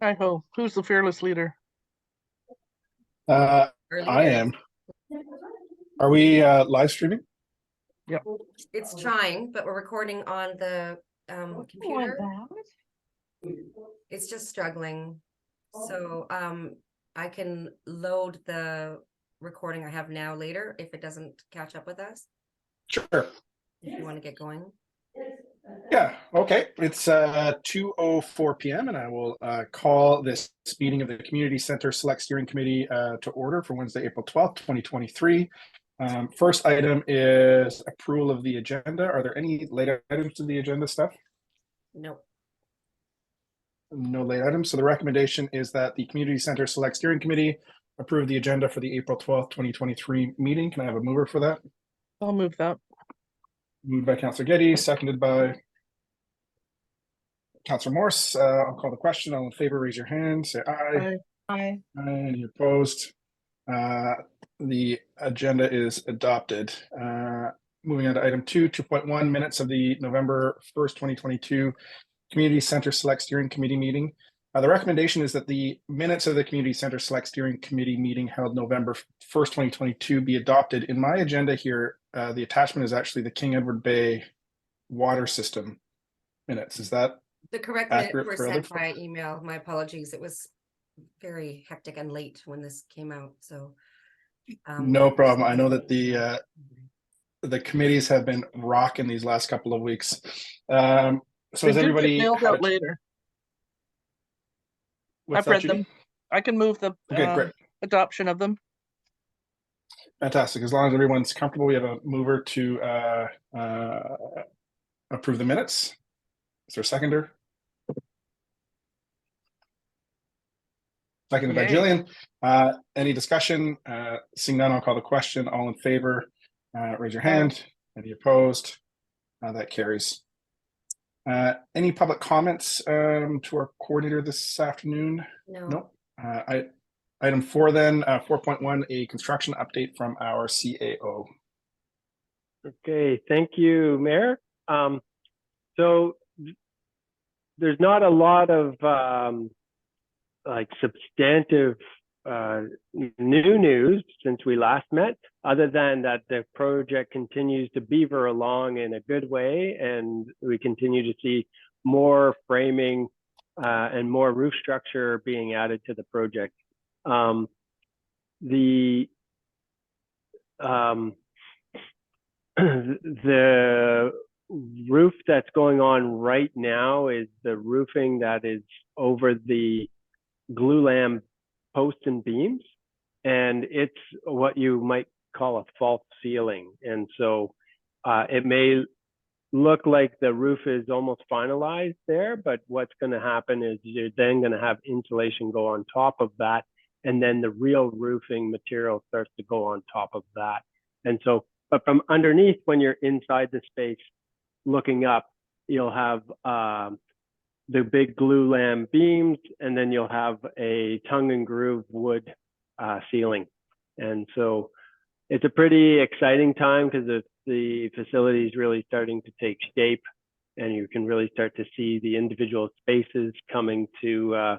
Hi ho. Who's the fearless leader? I am. Are we live streaming? Yep. It's trying, but we're recording on the computer. It's just struggling. So I can load the recording I have now later if it doesn't catch up with us. Sure. If you want to get going. Yeah, okay. It's 2:04 p.m. and I will call this meeting of the Community Center Select Steering Committee to order for Wednesday, April 12th, 2023. First item is approval of the agenda. Are there any late items to the agenda stuff? No. No late items. So the recommendation is that the Community Center Select Steering Committee approve the agenda for the April 12th, 2023 meeting. Can I have a mover for that? I'll move that. Moved by Councillor Getty, seconded by Councillor Morse. I'll call the question. All in favor, raise your hand. Say aye. Aye. Any opposed? The agenda is adopted. Moving on to item 2.1, minutes of the November 1st, 2022 Community Center Select Steering Committee meeting. The recommendation is that the minutes of the Community Center Select Steering Committee meeting held November 1st, 2022 be adopted. In my agenda here, the attachment is actually the King Edward Bay water system minutes. Is that the correct minutes were sent by email? My apologies. It was very hectic and late when this came out. So no problem. I know that the committees have been rocking these last couple of weeks. So is everybody mailed out later? What's I've read them. I can move the great. Adoption of them. Fantastic. As long as everyone's comfortable, we have a mover to approve the minutes. Is there a seconder? Seconded by Jillian. Any discussion? Seeing none, I'll call the question. All in favor, raise your hand. Any opposed? That carries. Any public comments to our coordinator this afternoon? No. Nope. Item 4 then, 4.1, a construction update from our CAO. Okay, thank you, Mayor. So there's not a lot of like substantive new news since we last met, other than that the project continues to beaver along in a good way, and we continue to see more framing and more roof structure being added to the project. The roof that's going on right now is the roofing that is over the glulam posts and beams, and it's what you might call a false ceiling. And so it may look like the roof is almost finalized there, but what's going to happen is you're then going to have insulation go on top of that, and then the real roofing material starts to go on top of that. And so, but from underneath, when you're inside the space looking up, you'll have the big glulam beams, and then you'll have a tongue and groove wood ceiling. And so it's a pretty exciting time because the facility is really starting to take shape, and you can really start to see the individual spaces coming to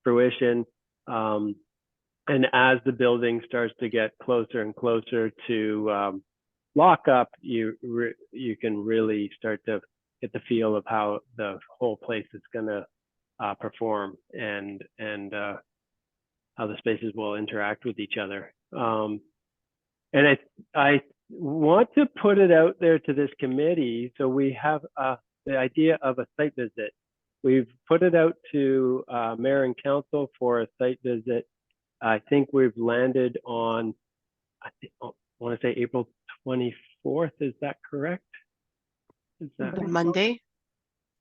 fruition. And as the building starts to get closer and closer to lock up, you can really start to get the feel of how the whole place is going to perform and how the spaces will interact with each other. And I want to put it out there to this committee. So we have the idea of a site visit. We've put it out to Mayor and Council for a site visit. I think we've landed on, I want to say April 24th. Is that correct? Is that Monday?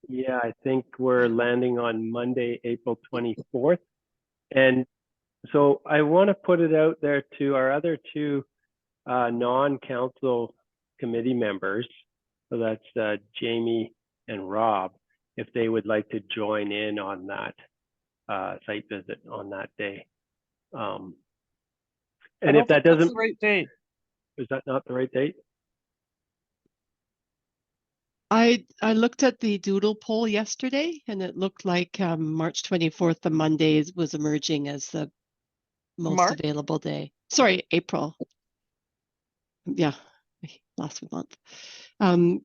Yeah, I think we're landing on Monday, April 24th. And so I want to put it out there to our other two non-council committee members. So that's Jamie and Rob, if they would like to join in on that site visit on that day. And if that doesn't, the right date. is that not the right date? I looked at the doodle poll yesterday, and it looked like March 24th, the Mondays, was emerging as the most March? available day. Sorry, April. Yeah, last month. And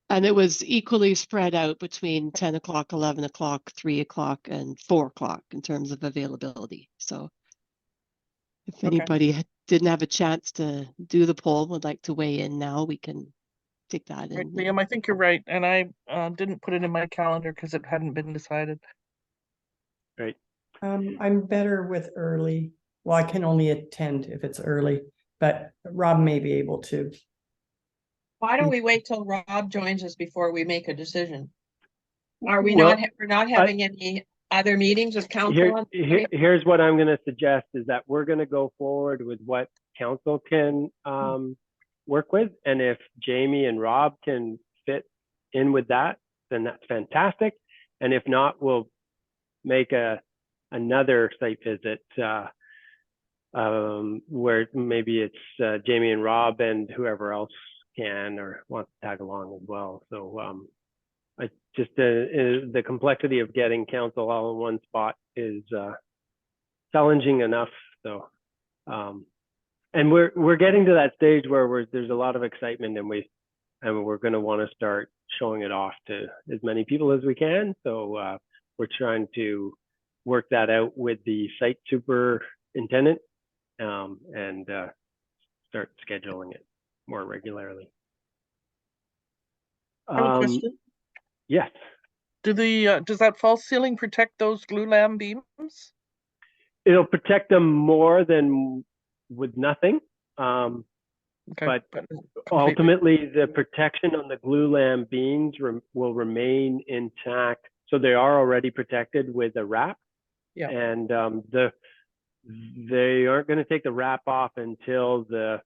it was equally spread out between 10 o'clock, 11 o'clock, 3 o'clock, and 4 o'clock in terms of availability. So if Okay. anybody didn't have a chance to do the poll, would like to weigh in now, we can take that Right, in. Liam, I think you're right, and I didn't put it in my calendar because it hadn't been decided. Right. I'm better with early. Well, I can only attend if it's early, but Rob may be able to. Why don't we wait till Rob joins us before we make a decision? Are we Well, we're not having any other meetings with council? Here's what I'm going to suggest is that we're going to go forward with what council can work with. And if Jamie and Rob can fit in with that, then that's fantastic. And if not, we'll make another site visit where maybe it's Jamie and Rob and whoever else can or wants to tag along as well. So I just the complexity of getting council all in one spot is challenging enough. So and we're getting to that stage where there's a lot of excitement, and we're going to want to start showing it off to as many people as we can. So we're trying to work that out with the site superintendent and start scheduling it more regularly. I have a question. Yes. Does that false ceiling protect those glulam beams? It'll protect them more than with nothing. Okay, But completely. ultimately, the protection on the glulam beams will remain intact. So they are already protected with a wrap. Yeah. And they aren't going to take the wrap off until the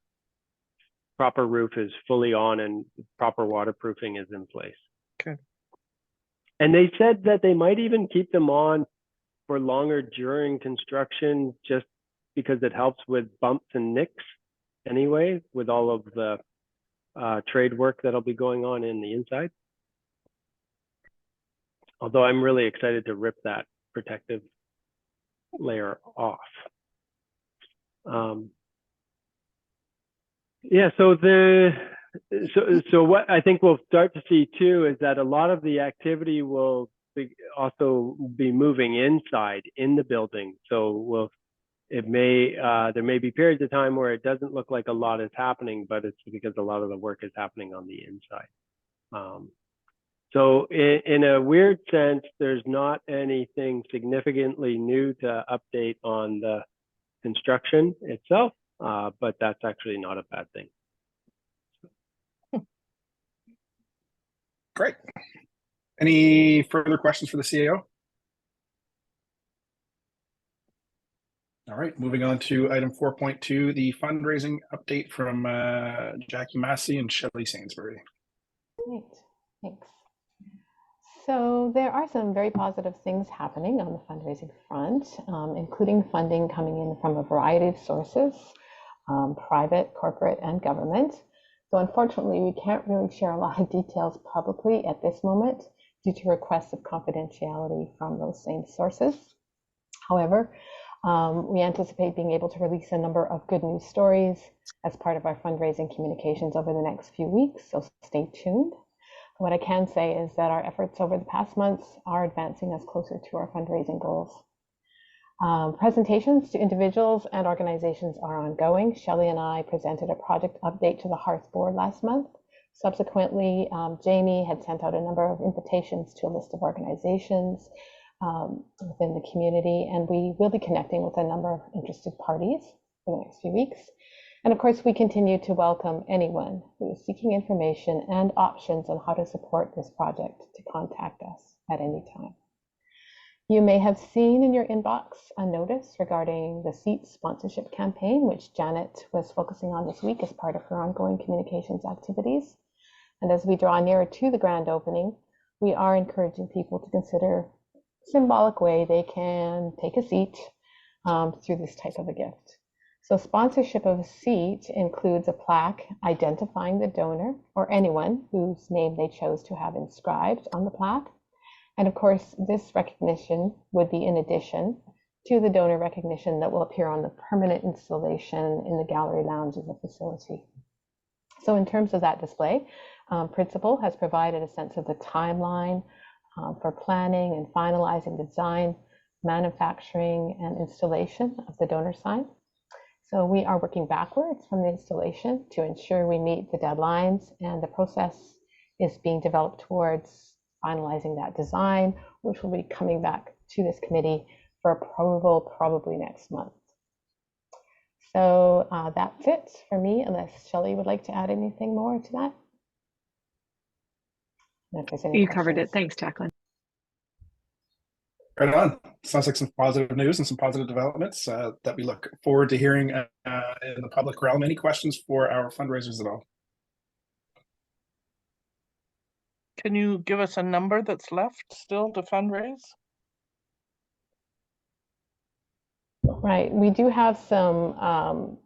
proper roof is fully on and proper waterproofing is in place. Okay. And they said that they might even keep them on for longer during construction, just because it helps with bumps and nicks anyway, with all of the trade work that'll be going on in the inside. Although I'm really excited to rip that protective layer off. Yeah, so what I think we'll start to see too is that a lot of the activity will also be moving inside in the building. So there may be periods of time where it doesn't look like a lot is happening, but it's because a lot of the work is happening on the inside. So in a weird sense, there's not anything significantly new to update on the construction itself, but that's actually not a bad thing. Great. Any further questions for the CAO? All right, moving on to item 4.2, the fundraising update from Jackie Massey and Shelley Sainsbury. Great, thanks. So there are some very positive things happening on the fundraising front, including funding coming in from a variety of sources, private, corporate, and government. So unfortunately, we can't really share a lot of details publicly at this moment due to requests of confidentiality from those same sources. However, we anticipate being able to release a number of good news stories as part of our fundraising communications over the next few weeks, so stay tuned. What I can say is that our efforts over the past months are advancing us closer to our fundraising goals. Presentations to individuals and organizations are ongoing. Shelley and I presented a project update to the Hearth Board last month. Subsequently, Jamie had sent out a number of invitations to a list of organizations within the community, and we will be connecting with a number of interested parties for the next few weeks. And of course, we continue to welcome anyone who is seeking information and options on how to support this project to contact us at any time. You may have seen in your inbox a notice regarding the SEAT sponsorship campaign, which Janet was focusing on this week as part of her ongoing communications activities. And as we draw nearer to the grand opening, we are encouraging people to consider a symbolic way they can take a seat through this type of a gift. So sponsorship of a seat includes a plaque identifying the donor or anyone whose name they chose to have inscribed on the plaque. And of course, this recognition would be in addition to the donor recognition that will appear on the permanent installation in the gallery lounge of the facility. So in terms of that display, Principal has provided a sense of the timeline for planning and finalizing the design, manufacturing, and installation of the donor sign. So we are working backwards from the installation to ensure we meet the deadlines, and the process is being developed towards finalizing that design, which will be coming back to this committee for approval probably next month. So that's it for me, unless Shelley would like to add anything more to that. If there's any You covered it. questions. Thanks, Jacqueline. Right on. Sounds like some positive news and some positive developments that we look forward to hearing in the public realm. Any questions for our fundraisers at all? Can you give us a number that's left still to fundraise? Right, we do have some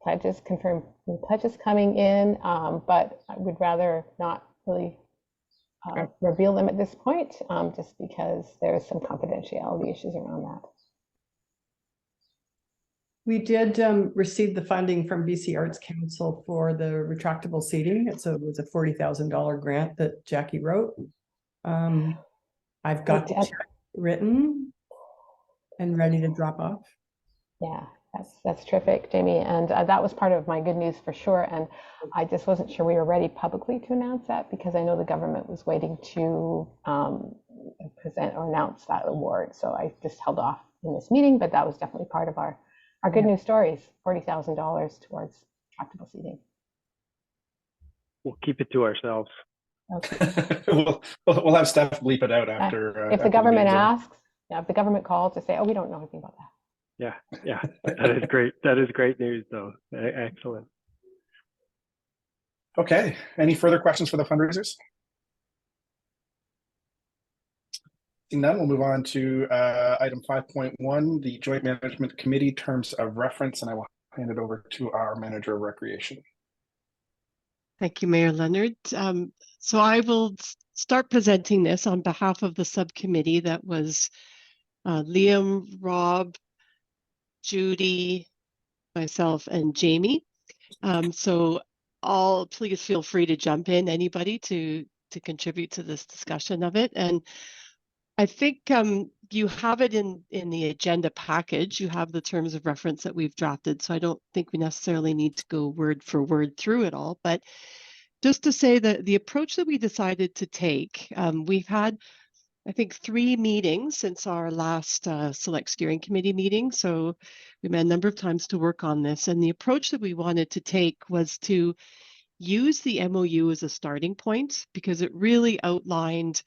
pledges confirmed, pledges coming in, but I would rather not really reveal them at this point, just because there's some confidentiality issues around that. We did receive the funding from BC Arts Council for the retractable seating. It was a $40,000 grant that Jackie wrote. I've got the check written and ready to drop off. Yeah, that's terrific, Jamie. And that was part of my good news for sure. And I just wasn't sure we were ready publicly to announce that, because I know the government was waiting to present or announce that award. So I just held off in this meeting, but that was definitely part of our good news stories, $40,000 towards retractable seating. We'll keep it to ourselves. Okay. we'll have Steph bleep it out after. If the government asks, if the government calls to say, oh, we don't know anything about that. Yeah, that is great. That is great news, though. Excellent. Okay. Any further questions for the fundraisers? Seeing none, we'll move on to item 5.1, the Joint Management Committee Terms of Reference, and I will hand it over to our Manager of Recreation. Thank you, Mayor Leonard. So I will start presenting this on behalf of the subcommittee that was Liam, Rob, Judy, myself, and Jamie. So please feel free to jump in, anybody, to contribute to this discussion of it. And I think you have it in the agenda package. You have the terms of reference that we've drafted, so I don't think we necessarily need to go word for word through it all. But just to say that the approach that we decided to take, we've had, I think, 3 meetings since our last select steering committee meeting. So we met a number of times to work on this. And the approach that we wanted to take was to use the MOU as a starting point, because it really outlined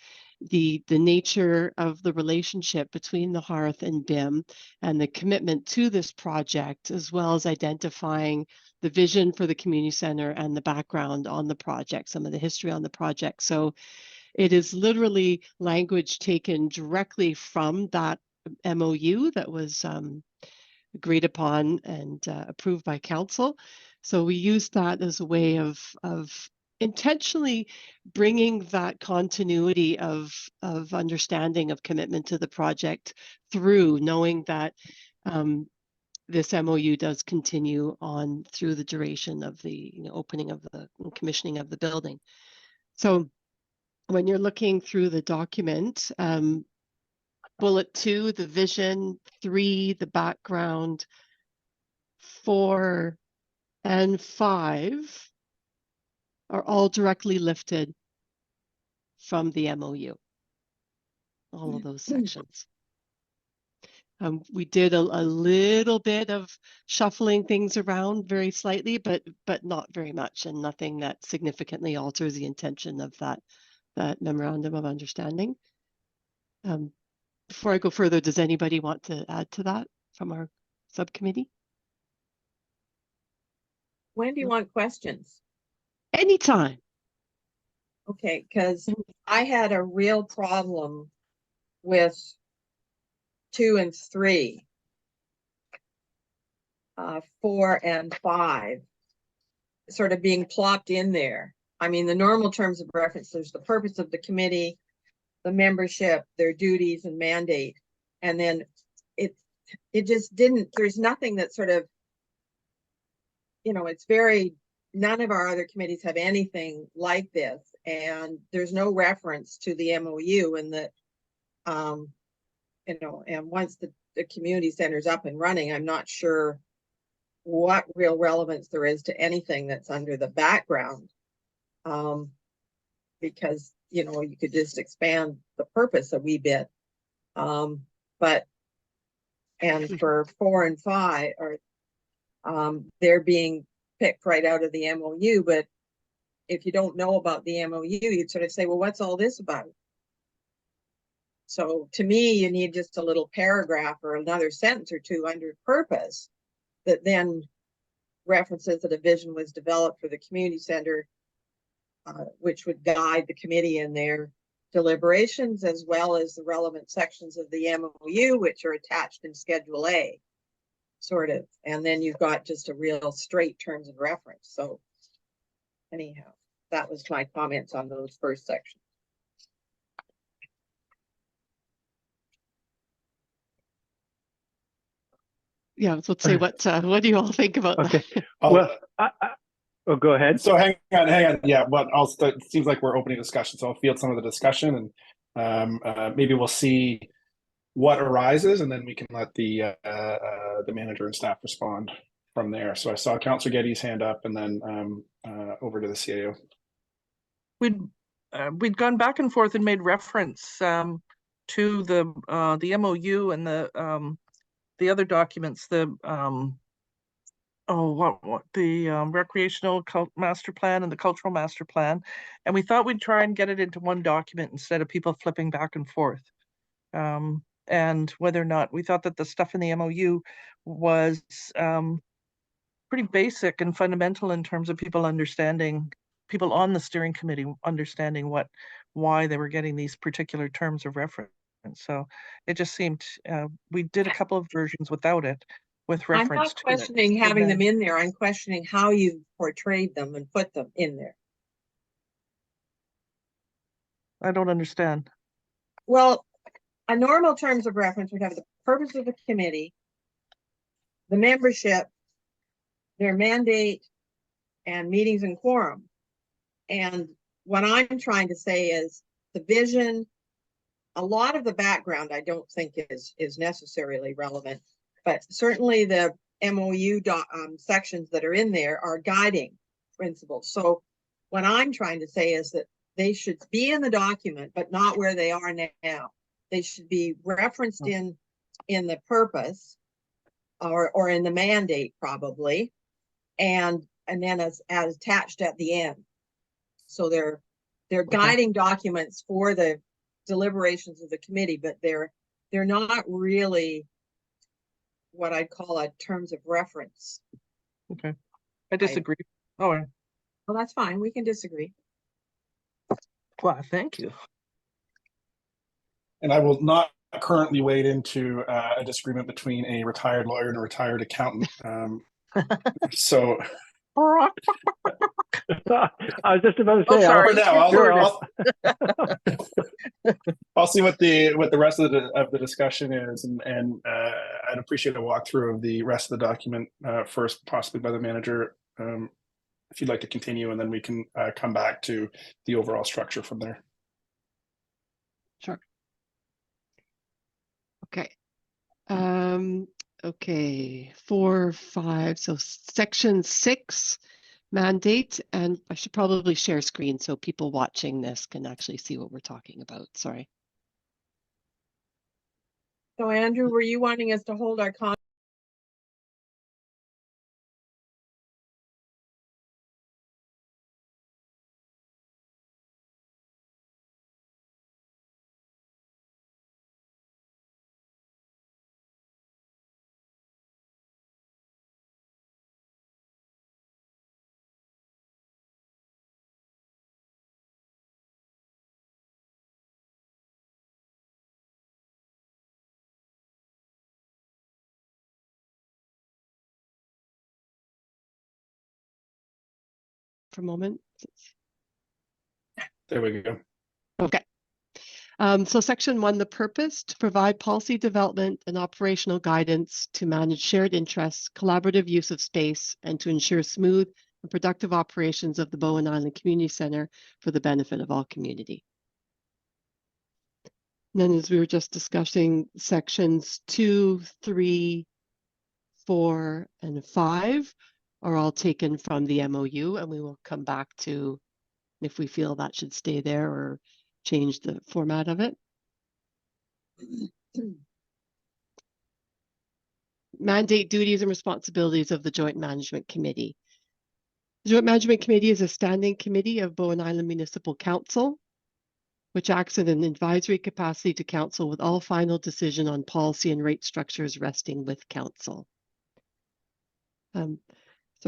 the nature of the relationship between the Hearth and BIM and the commitment to this project, as well as identifying the vision for the community center and the background on the project, some of the history on the project. So it is literally language taken directly from that MOU that was agreed upon and approved by council. So we used that as a way of intentionally bringing that continuity of understanding of commitment to the project through, knowing that this MOU does continue on through the duration of the opening of the commissioning of the building. So when you're looking through the document, bullet 2, the vision, 3, the background, 4 and 5 are all directly lifted from the MOU, all of those sections. We did a little bit of shuffling things around very slightly, but not very much, and nothing that significantly alters the intention of that memorandum of understanding. Before I go further, does anybody want to add to that from our subcommittee? When do you want questions? Anytime. Okay, because I had a real problem with 2 and 3. 4 and 5 sort of being plopped in there. I mean, the normal terms of reference, there's the purpose of the committee, the membership, their duties and mandate. And then it just didn't, there's nothing that sort of, it's very, none of our other committees have anything like this. And there's no reference to the MOU and the, and once the community center's up and running, I'm not sure what real relevance there is to anything that's under the background. Because, you could just expand the purpose a wee bit. But, and for 4 and 5 are, they're being picked right out of the MOU, but if you don't know about the MOU, you'd sort of say, well, what's all this about? So to me, you need just a little paragraph or another sentence or two under purpose that then references that a vision was developed for the community center, which would guide the committee in their deliberations, as well as the relevant sections of the MOU, which are attached in Schedule A, sort of. And then you've got just a real straight terms of reference. So anyhow, that was my comments on those first sections. Yeah, so let's say what do you all think about Okay. that? Well, oh, go ahead. So hang on. Yeah, but it seems like we're opening discussion. So I'll field some of the discussion, and maybe we'll see what arises, and then we can let the manager and staff respond from there. So I saw Councillor Getty's hand up, and then over to the CAO. We'd gone back and forth and made reference to the MOU and the other documents, the recreational master plan and the cultural master plan, and we thought we'd try and get it into one document instead of people flipping back and forth. And whether or not we thought that the stuff in the MOU was pretty basic and fundamental in terms of people on the steering committee understanding why they were getting these particular terms of reference. So it just seemed we did a couple of versions without it, with reference to it. I'm not questioning having them in there. I'm questioning how you portrayed them and put them in there. I don't understand. Well, a normal terms of reference would have the purpose of the committee, the membership, their mandate, and meetings and quorum. And what I'm trying to say is the vision, a lot of the background I don't think is necessarily relevant, but certainly the MOU sections that are in there are guiding principles. So what I'm trying to say is that they should be in the document, but not where they are now. They should be referenced in the purpose or in the mandate probably, and then as attached at the end. So they're guiding documents for the deliberations of the committee, but they're not really what I'd call a terms of reference. Okay, I disagree. Well, that's fine. We can disagree. Well, thank you. And I will not currently wade into a disagreement between a retired lawyer and a retired accountant. So I was just about to say, sorry. I'll see what the rest of the discussion is, and I'd appreciate a walkthrough of the rest of the document first, possibly by the manager, if you'd like to continue, and then we can come back to the overall structure from there. Sure. Okay. Okay, 4, 5. So section 6, mandate, and I should probably share screen so people watching this can actually see what we're talking about. Sorry. So Andrew, were you wanting us to hold our for a moment. There we go. Okay. So section 1, the purpose: to provide policy development and operational guidance to manage shared interests, collaborative use of space, and to ensure smooth and productive operations of the Bowen Island Community Center for the benefit of all community. And then, as we were just discussing, sections 2, 3, 4, and 5 are all taken from the MOU, and we will come back to if we feel that should stay there or change the format of it. Mandate, duties, and responsibilities of the Joint Management Committee. The Joint Management Committee is a standing committee of Bowen Island Municipal Council, which acts in an advisory capacity to council, with all final decision on policy and rate structures resting with council. So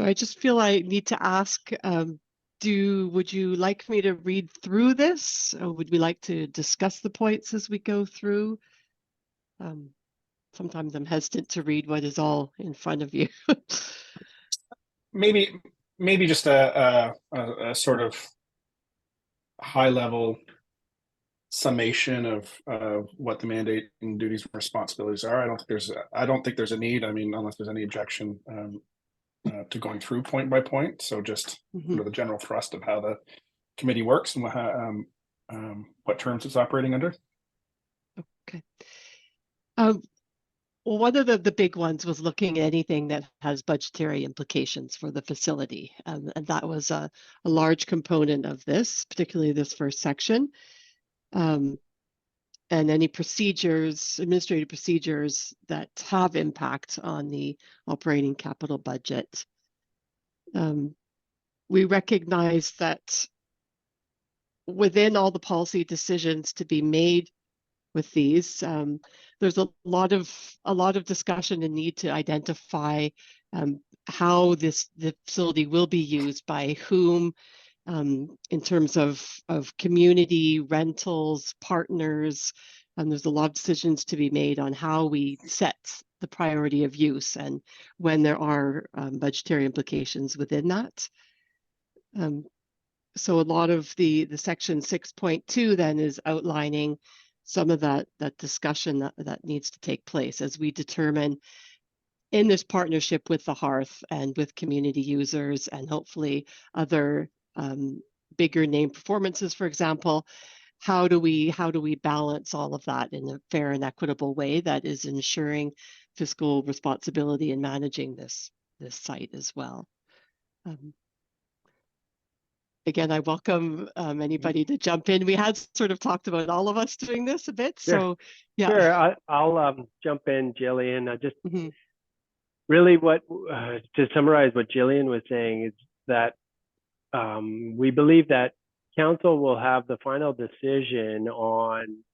I just feel I need to ask, would you like me to read through this, or would we like to discuss the points as we go through? Sometimes I'm hesitant to read what is all in front of you. Maybe just a sort of high level summation of what the mandate and duties and responsibilities are. I don't think there's a need. I mean, unless there's any objection to going through point by point. So just the general thrust of how the committee works and what terms it's operating under. Okay. Well, one of the big ones was looking at anything that has budgetary implications for the facility. And that was a large component of this, particularly this first section. And any procedures, administrative procedures that have impact on the operating capital budget. We recognize that within all the policy decisions to be made with these, there's a lot of discussion and need to identify how the facility will be used by whom, in terms of community, rentals, partners. There's a lot of decisions to be made on how we set the priority of use and when there are budgetary implications within that. So a lot of the section 6.2 then is outlining some of that discussion that needs to take place as we determine, in this partnership with the Hearth and with community users and hopefully other bigger name performances, for example, how do we balance all of that in a fair and equitable way that is ensuring fiscal responsibility in managing this site as well. Again, I welcome anybody to jump in. We had sort of talked about all of us doing this a bit, so yeah. Sure, I'll jump in, Jillian. I just really to summarize what Jillian was saying is that we believe that council will have the final decision on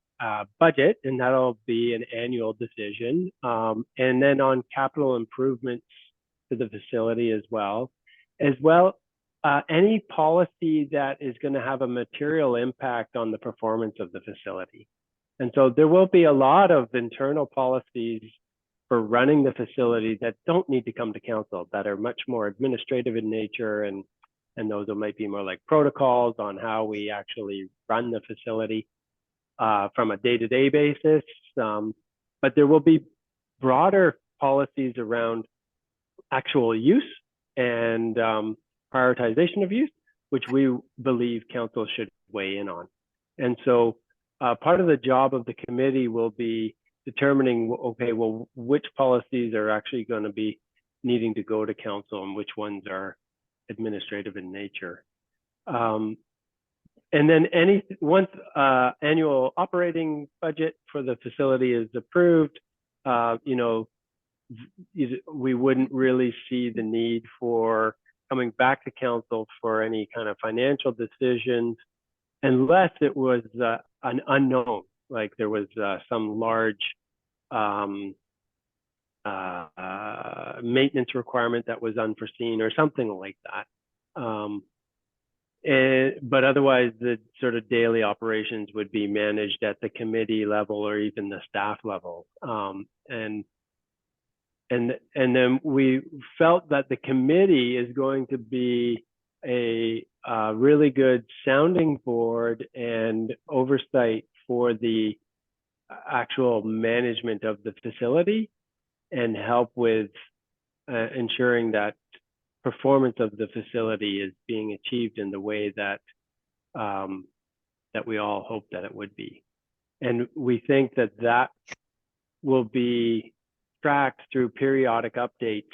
budget, and that'll be an annual decision, and then on capital improvements to the facility as well. Any policy that is going to have a material impact on the performance of the facility. And so there will be a lot of internal policies for running the facility that don't need to come to council, that are much more administrative in nature, and those might be more like protocols on how we actually run the facility from a day-to-day basis. But there will be broader policies around actual use and prioritization of use, which we believe council should weigh in on. And so part of the job of the committee will be determining, okay, well, which policies are actually going to be needing to go to council and which ones are administrative in nature. And then once annual operating budget for the facility is approved, we wouldn't really see the need for coming back to council for any kind of financial decisions, unless it was an unknown, like there was some large maintenance requirement that was unforeseen or something like that. But otherwise, the sort of daily operations would be managed at the committee level or even the staff level. And then we felt that the committee is going to be a really good sounding board and oversight for the actual management of the facility, and help with ensuring that performance of the facility is being achieved in the way that that we all hope that it would be. And we think that that will be tracked through periodic updates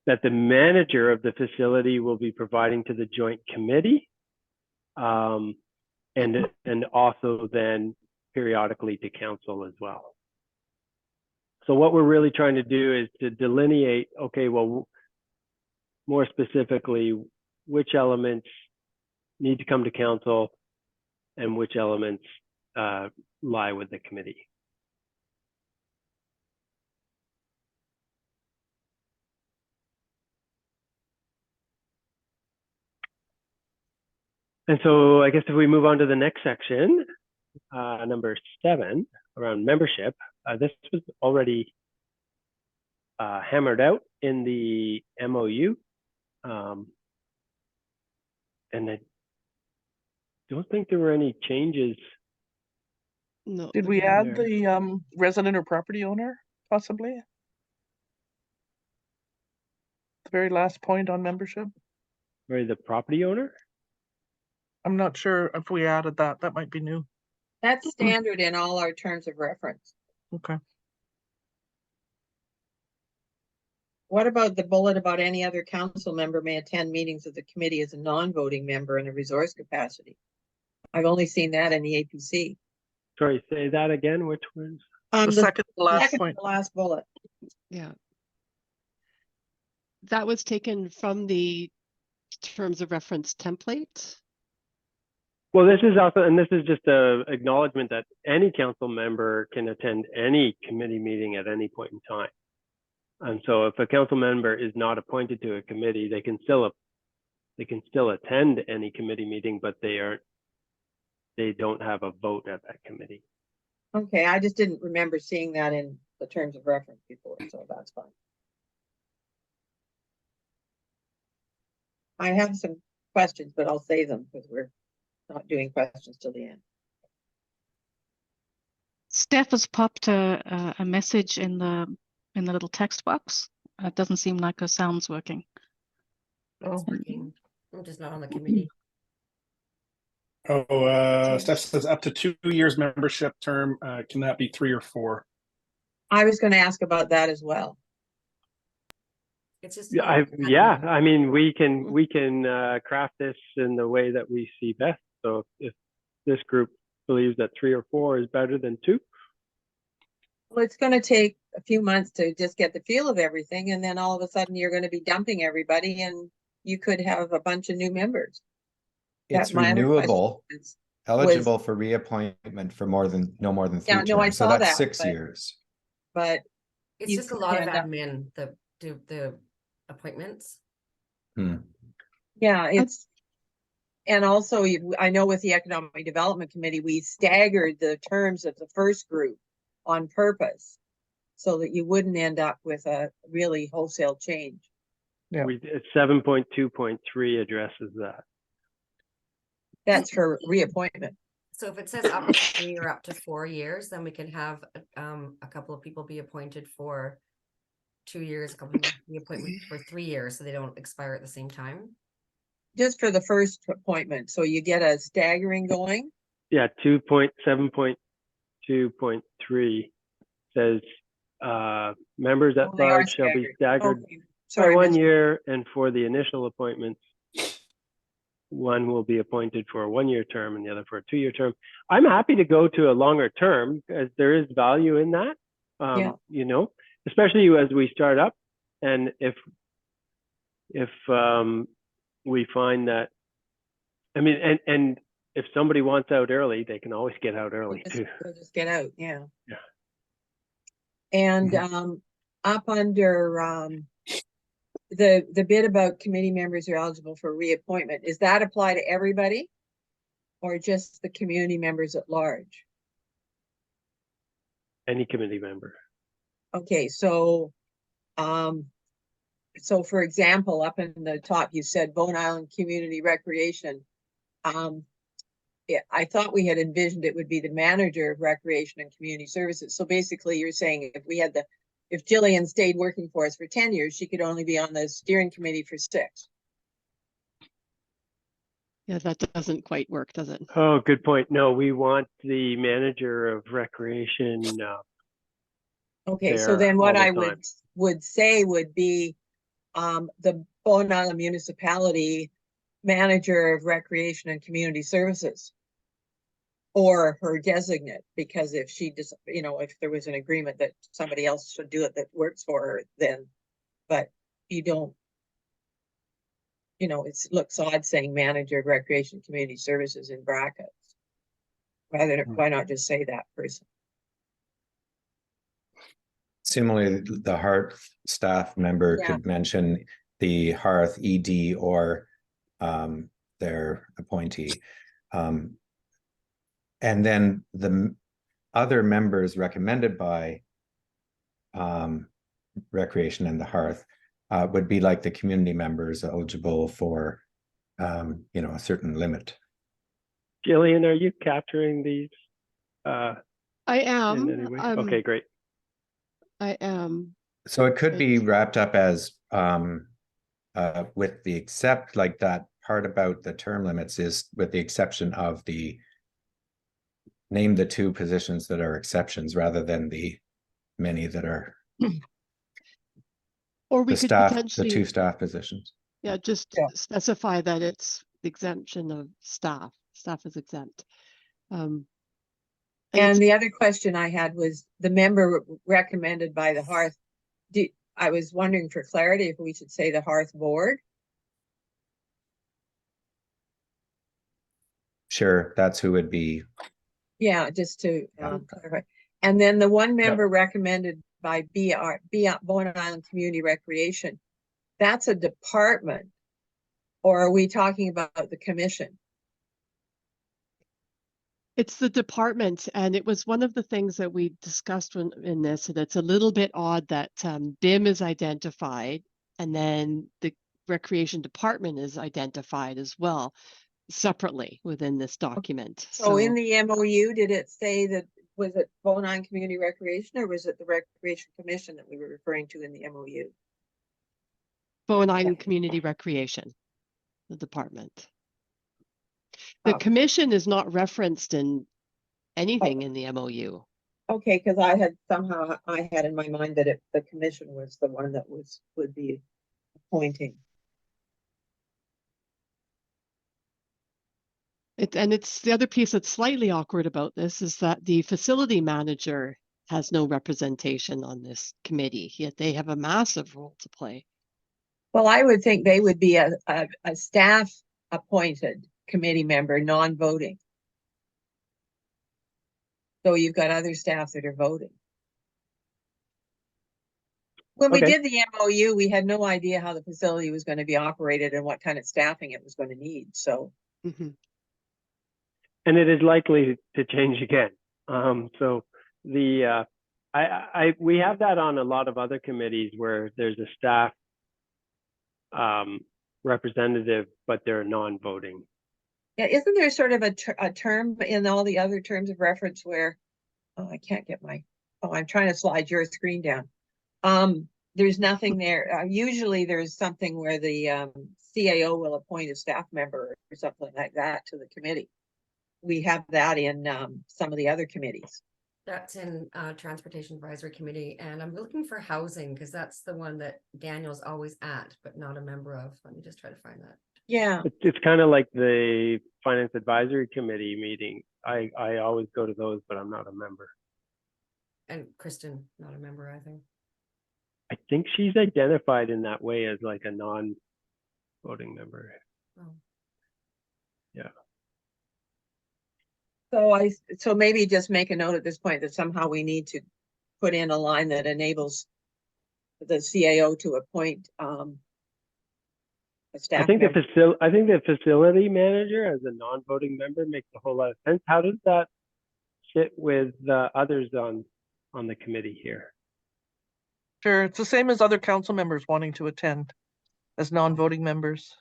that the manager of the facility will be providing to the joint committee, and also then periodically to council as well. So what we're really trying to do is to delineate, okay, well, more specifically, which elements need to come to council and which elements lie with the committee. And so I guess if we move on to the next section, number 7, around membership, this was already hammered out in the MOU. And I don't think there were any changes. No. Did we add the resident or property owner, possibly? The very last point on membership? Or the property owner? I'm not sure if we added that. That might be new. That's standard in all our terms of reference. Okay. What about the bullet about any other council member may attend meetings of the committee as a non-voting member in a resource capacity? I've only seen that in the APC. Sorry, say that again, which was? The second to last second to point. the last bullet. Yeah. That was taken from the terms of reference template. Well, this is also, and this is just a acknowledgement that any council member can attend any committee meeting at any point in time. And so if a council member is not appointed to a committee, they can still attend any committee meeting, but they don't have a vote at that committee. Okay, I just didn't remember seeing that in the terms of reference before, so that's fine. I have some questions, but I'll save them because we're not doing questions till the end. Steph has popped a message in the little text box. It doesn't seem like her sound's working. It's working. I'm just not on the committee. Steph says up to 2 years membership term. Can that be 3 or 4? I was going to ask about that as well. It's just. Yeah, I mean, we can craft this in the way that we see best. So if this group believes that 3 or 4 is better than 2. Well, it's going to take a few months to just get the feel of everything. And then all of a sudden you're going to be dumping everybody and you could have a bunch of new members. It's my other renewable, question was- eligible for reappointment for no more than 3 Yeah, no, I terms. So saw that's that, 6 but- years. But It's you just a could lot of end up- admin, the appointments. yeah, it's, and also I know with the Economic Development Committee, we staggered the terms of the first group on purpose so that you wouldn't end up with a really wholesale change. Yeah. 7.2.3 addresses that. That's for reappointment. So if it says up to 3 or up to 4 years, then we can have a couple of people be appointed for 2 years, a couple of be appointed for 3 years, so they don't expire at the same time. Just for the first appointment, so you get a staggering going. Yeah, 2.7.2.3 says members at Oh, they are large shall be staggered Okay, by sorry, 1 Mr. year, and for the initial appointments, one will be appointed for a 1-year term and the other for a 2-year term. I'm happy to go to a longer term because there is value in that. Yeah. You know, especially as we start up, and if we find that, I mean, and if somebody wants out early, they can always get out early too. We'll just get out, yeah. Yeah. And up under the bit about committee members are eligible for reappointment, does that apply to everybody? Or just the community members at large? Any committee member. Okay, so so for example, up in the top, you said Bone Island Community Recreation. Yeah, I thought we had envisioned it would be the manager of recreation and community services. So basically you're saying if Jillian stayed working for us for 10 years, she could only be on the steering committee for 6. Yeah, that doesn't quite work, does it? Oh, good point. No, we want the manager of recreation. Okay, so there then what all the I time. would say would be the Bone Island Municipality Manager of Recreation and Community Services. Or her designate, because if she just, if there was an agreement that somebody else should do it that works for her, then, but you don't, it looks odd saying Manager of Recreation and Community Services in brackets. Why not just say that person? Similarly, the Hearth staff member Yeah. could mention the Hearth ED or their appointee. And then the other members recommended by Recreation and the Hearth would be like the community members eligible for a certain limit. Jillian, are you capturing these? I In am. any way? Okay, great. I am. So it could be wrapped up as with the like that part about the term limits is with the exception of name the 2 positions that are exceptions rather than the many that are Or we could the potentially 2 staff positions. Yeah, just specify that it's the exemption of staff. Staff is exempt. And the other question I had was the member recommended by the Hearth. I was wondering for clarity if we should say the Hearth board. Sure, that's who would be. Yeah, just to clarify. And then the one member recommended by Bone Island Community Recreation, that's a department, or are we talking about the commission? It's the department, and it was one of the things that we discussed in this, and it's a little bit odd that BIM is identified, and then the recreation department is identified as well, separately within this document. So in the MOU, did it say that, was it Bone Island Community Recreation, or was it the Recreation Commission that we were referring to in the MOU? Bone Island Community Recreation, the department. The commission is not referenced in anything in the MOU. Okay, because I had in my mind that the commission was the one that would be appointing. And it's the other piece that's slightly awkward about this is that the facility manager has no representation on this committee, yet they have a massive role to play. Well, I would think they would be a staff appointed committee member, non-voting. So you've got other staff that are voting. When we did the MOU, we had no idea how the facility was going to be operated and what kind of staffing it was going to need. So. And it is likely to change again. So we have that on a lot of other committees where there's a staff representative, but they're non-voting. Yeah, isn't there sort of a term in all the other terms of reference where, I can't get I'm trying to slide your screen down. There's nothing there. Usually there's something where the CAO will appoint a staff member or something like that to the committee. We have that in some of the other committees. That's in Transportation Advisory Committee, and I'm looking for housing because that's the one that Daniel's always at, but not a member of. Let me just try to find that. Yeah. It's kind of like the Finance Advisory Committee meeting. I always go to those, but I'm not a member. And Kristen, not a member either. I think she's identified in that way as like a non-voting member. Oh. Yeah. So maybe just make a note at this point that somehow we need to put in a line that enables the CAO to appoint a staff I think member. the facility manager as a non-voting member makes a whole lot of sense. How does that fit with the others on the committee here? Sure, it's the same as other council members wanting to attend as non-voting members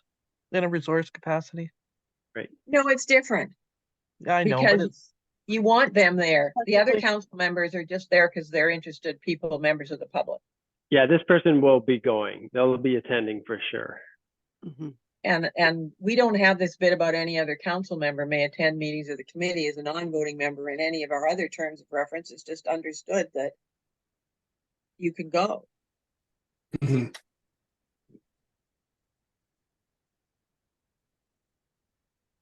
in a resource capacity. No, it's different I know, but because it's, you want them there. The other Technically- council members are just there because they're interested people, members of the public. Yeah, this person will be going. They'll be attending for sure. Mhm. And we don't have this bit about any other council member may attend meetings of the committee as a non-voting member in any of our other terms of reference. It's just understood that you can go. Mhm.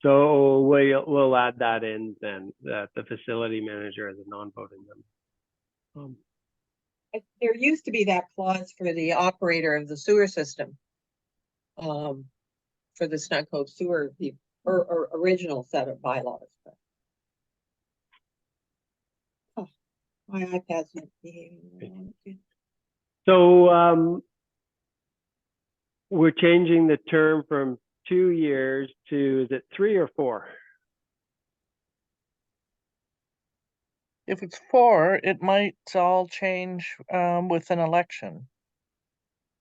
So we'll add that in then, that the facility manager is a non-voting member. There used to be that clause for the operator of the sewer system. For the Snug Cove sewer, or original set of bylaws. but- Oh, my iPad's not behaving. the way I want it to. So we're changing the term from 2 years to, is it 3 or 4? if it's 4, it might all change with an election.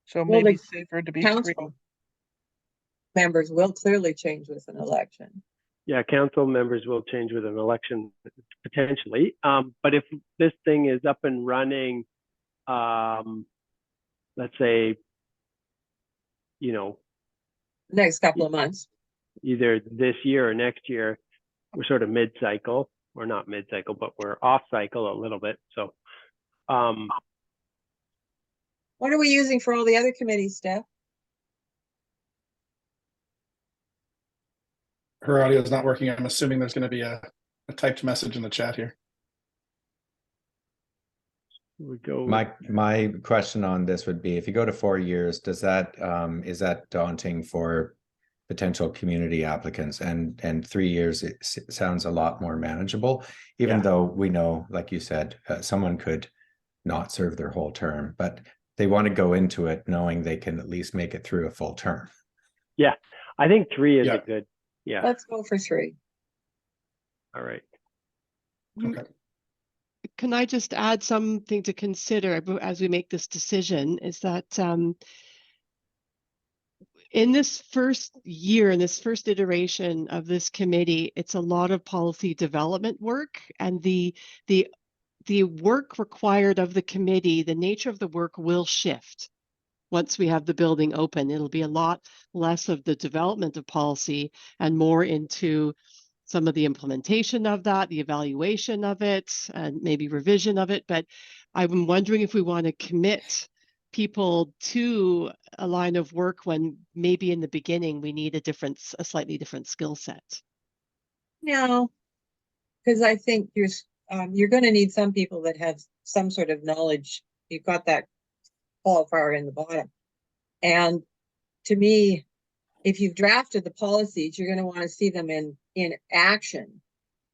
So Well, maybe the safer to be 3. Council members will clearly change with an election. Yeah, council members will change with an election potentially. But if this thing is up and running, let's say, Next couple of months. either this year or next year, we're sort of mid-cycle. We're not mid-cycle, but we're off-cycle a little bit. So, What are we using for all the other committees, Steph? Her audio is not working. I'm assuming there's going to be a typed message in the chat here. we go. My question on this would be, if you go to 4 years, does that is that daunting for potential community applicants? And 3 years, it sounds a lot more manageable, even Yeah. though we know, like you said, someone could not serve their whole term, but they want to go into it knowing they can at least make it through a full term. Yeah, I think 3 is Yeah. a good, yeah, Let's go for 3. all right. Okay. Can I just add something to consider as we make this decision, is that in this first year, in this first iteration of this committee, it's a lot of policy development work, and the work required of the committee, the nature of the work will shift. Once we have the building open, it'll be a lot less of the development of policy and more into some of the implementation of that, the evaluation of it, and maybe revision of it. But I'm wondering if we want to commit people to a line of work when maybe in the beginning we need a slightly different skill set. No, because I think you're going to need some people that have some sort of knowledge. You've got that qualifier in the bottom. And to me, if you've drafted the policies, you're going to want to see them in action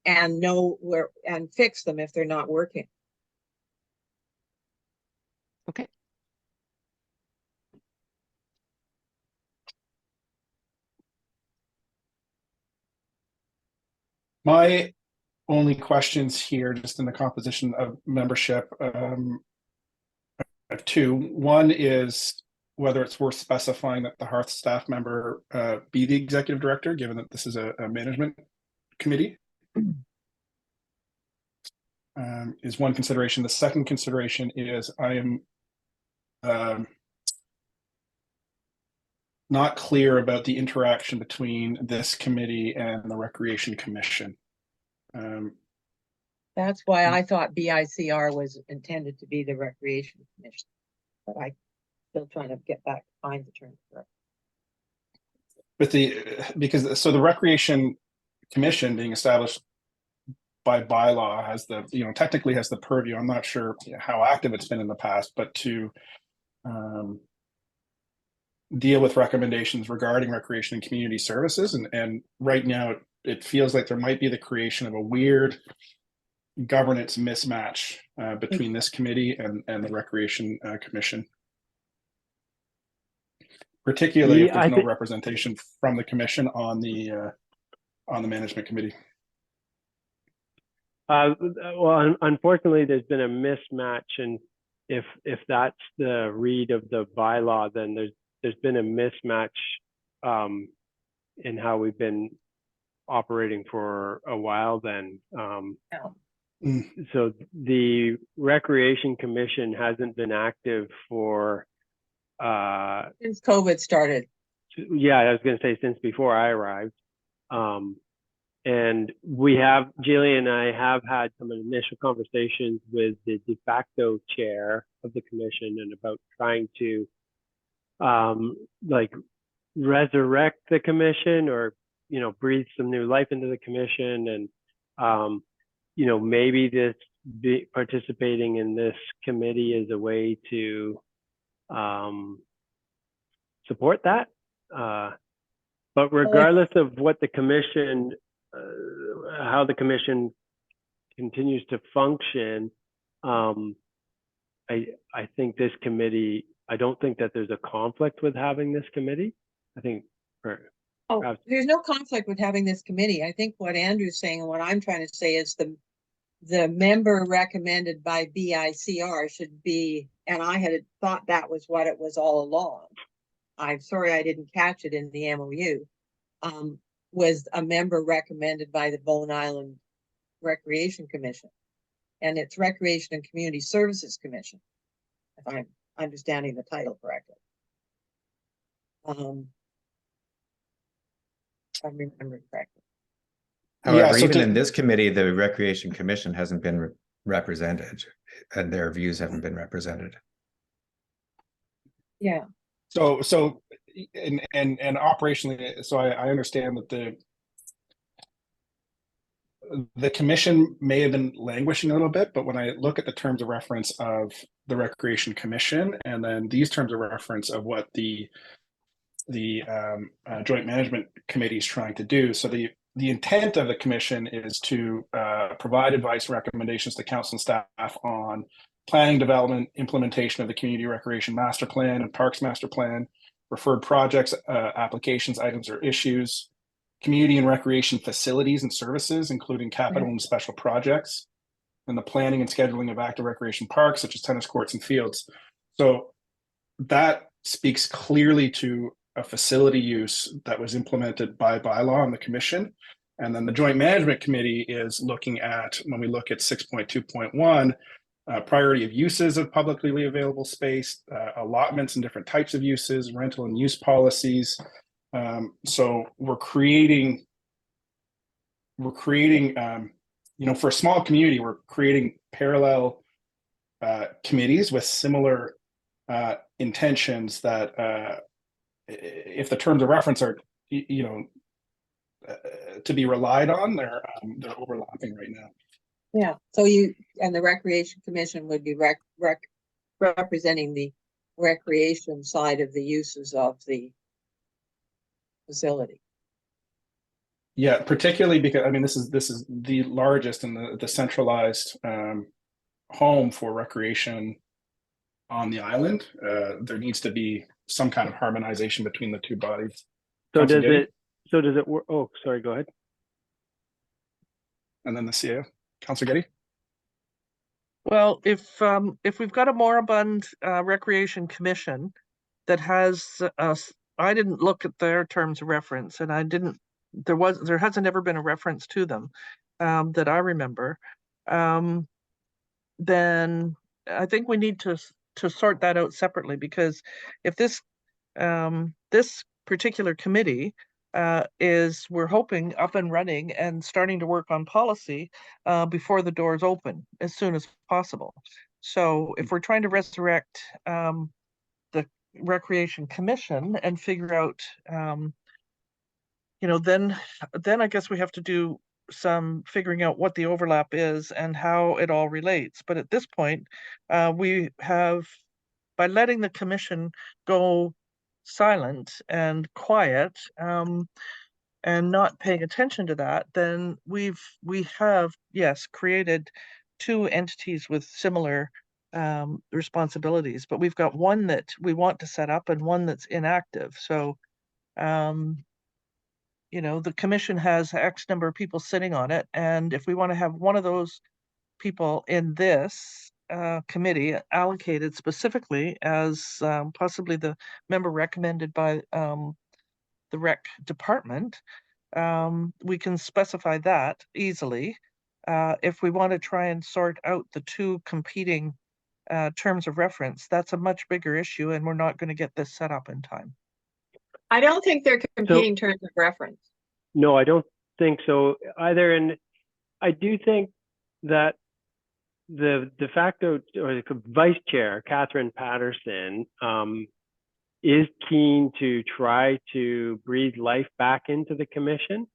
and know where and fix them if they're not working. Okay. My only questions here, just in the composition of membership, I have 2. One is whether it's worth specifying that the Hearth staff member be the executive director, given that this is a management committee. Is one consideration. The second consideration is I am not clear about the interaction between this committee and the Recreation Commission. That's why I thought BICR was intended to be the Recreation Commission. But I'm still trying to get back to find the term for it. But the Recreation Commission being established by bylaw has technically has the purview. I'm not sure how active it's been in the past, but to deal with recommendations regarding recreation and community services. And right now it feels like there might be the creation of a weird governance mismatch between this committee and the Recreation Commission. Particularly if there's no representation from the commission on the management committee. Well, unfortunately, there's been a mismatch, and if that's the read of the bylaw, then there's been a mismatch in how we've been operating for a while then. So the Recreation Commission hasn't been active for Since COVID started. yeah, I was going to say since before I arrived. And we have, Jillian and I have had some initial conversations with the de facto chair of the commission and about trying to like resurrect the commission, or, you know, breathe some new life into the commission. And, you know, maybe participating in this committee is a way to support that. But regardless of what the commission, how the commission continues to function, I think this committee, I don't think that there's a conflict with having this committee. I think There's no conflict with having this committee. I think what Andrew's saying and what I'm trying to say is the member recommended by BICR should be, and I had thought that was what it was all along. I'm sorry I didn't catch it in the MOU. Was a member recommended by the Bowen Island Recreation Commission, and it's Recreation and Community Services Commission, if I'm understanding the title correctly. If I remember correctly. However, so even in this committee, the Recreation Commission hasn't been represented, and their views haven't been represented. Yeah. So and operationally, so I understand that the commission may have been languishing a little bit, but when I look at the terms of reference of the Recreation Commission, and then these terms of reference of what the Joint Management Committee is trying to do, so the intent of the commission is to provide advice and recommendations to council and staff on planning, development, implementation of the Community Recreation Master Plan and Parks Master Plan, referred projects, applications, items, or issues, community and recreation facilities and services, including capital and special projects, and the planning and scheduling of active recreation parks, such as tennis courts and fields. So that speaks clearly to a facility use that was implemented by bylaw on the commission. And then the Joint Management Committee is looking at, when we look at 6.2.1, priority of uses of publicly available space, allotments and different types of uses, rental and use policies. So we're creating, you know, for a small community, we're creating parallel committees with similar intentions that if the terms of reference are, you know, to be relied on, they're overlapping right now. Yeah, so you and the Recreation Commission would be representing the recreation side of the uses of the facility. Yeah, particularly because, I mean, this is the largest and the centralized home for recreation on the island. There needs to be some kind of harmonization between the two bodies. So does it work? Oh, sorry, go ahead. And then the CEO, Councilor Getty. Well, if we've got a moribund Recreation Commission that has I didn't look at their terms of reference, and I didn't. There hasn't ever been a reference to them that I remember. Then I think we need to sort that out separately, because if this this particular committee we're hoping up and running and starting to work on policy before the doors open as soon as possible. So if we're trying to resurrect the Recreation Commission and figure out, you know, then I guess we have to do some figuring out what the overlap is and how it all relates. But at this point, we have, by letting the commission go silent and quiet, and not paying attention to that, then we have, yes, created two entities with similar responsibilities, but we've got one that we want to set up and one that's inactive. So you know, the commission has X number of people sitting on it, and if we want to have one of those people in this committee allocated specifically as possibly the member recommended by the rec department, we can specify that easily. If we want to try and sort out the two competing terms of reference, that's a much bigger issue, and we're not going to get this set up in time. I don't think they're competing terms of reference. No, I don't think so either. And I do think that the de facto or the vice chair, Catherine Patterson, is keen to try to breathe life back into the commission,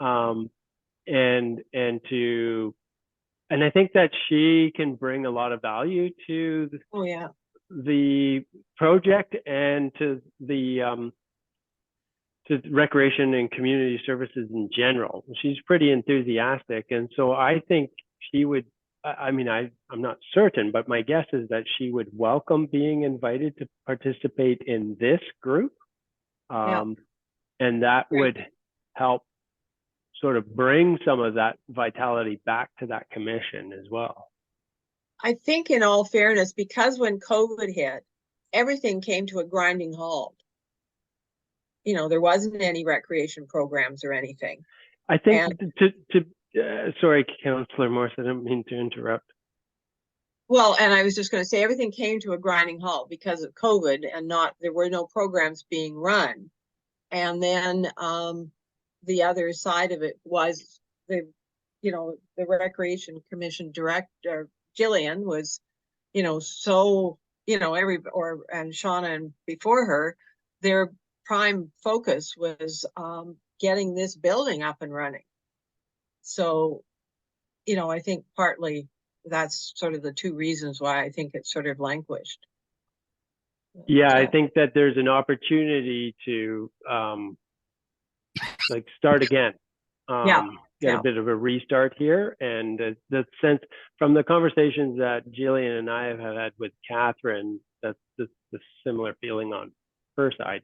and I think that she can bring a lot of value to Oh yeah, the project and to the to recreation and community services in general. She's pretty enthusiastic, and so I think she would. I mean, I'm not certain, but my guess is that she would welcome being invited to participate in this group, and that would help sort of bring some of that vitality back to that commission as well. I think in all fairness, because when COVID hit, everything came to a grinding halt. You know, there wasn't any recreation programs or anything. I think sorry, Councillor Morse, I didn't mean to interrupt. Well, and I was just going to say everything came to a grinding halt because of COVID, and there were no programs being run. And then the other side of it was the Recreation Commission director, Jillian, was, so, and Shauna and before her, their prime focus was getting this building up and running. So, I think partly that's sort of the two reasons why I think it's sort of languished. Yeah, I think that there's an opportunity to like start again. Get a bit of a restart here. And the sense from the conversations that Jillian and I have had with Catherine, that's the similar feeling on her side.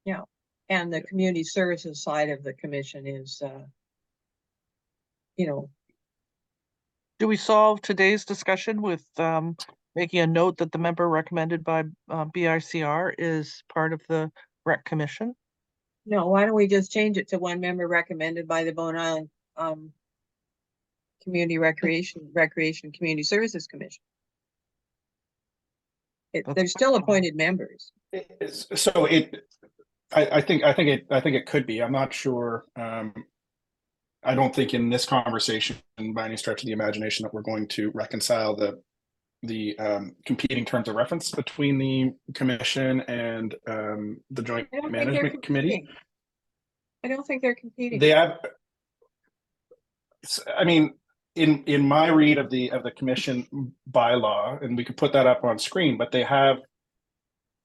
Yeah. And the community services side of the commission is, Do we solve today's discussion with making a note that the member recommended by BICR is part of the rec commission? No, why don't we just change it to one member recommended by the Bowen Island Community Recreation Community Services Commission? They're still appointed members. So I think it could be. I'm not sure. I don't think in this conversation, by any stretch of the imagination, that we're going to reconcile the competing terms of reference between the commission and the joint management committee. I don't think they're competing. They have. I mean, in my read of the commission bylaw, and we could put that up on screen, but they have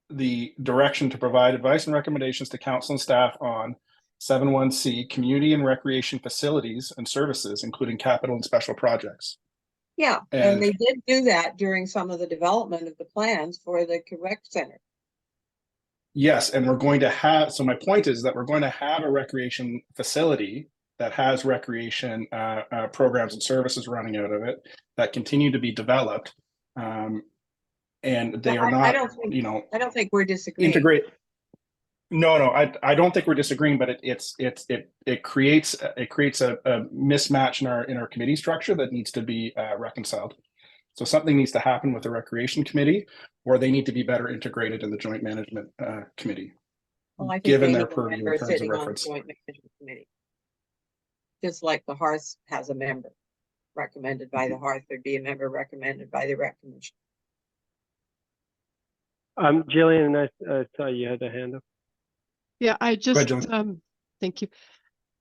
the direction to provide advice and recommendations to council and staff on 7.1c community and recreation facilities and services, including capital and special projects. Yeah, and they did do that during some of the development of the plans for the rec center. Yes, and we're going to have, so my point is that we're going to have a recreation facility that has recreation programs and services running out of it that continue to be developed. And they are not, I don't think we're disagreeing. Integrate. No, I don't think we're disagreeing, but it creates a mismatch in our committee structure that needs to be reconciled. So something needs to happen with the recreation committee, or they need to be better integrated in the joint management committee, well, given their purview in terms of reference. Joint management committee. Just like the Hearth has a member recommended by the Hearth, there'd be a member recommended by the rec commission. Jillian, I saw you had a hand up. Yeah, thank you.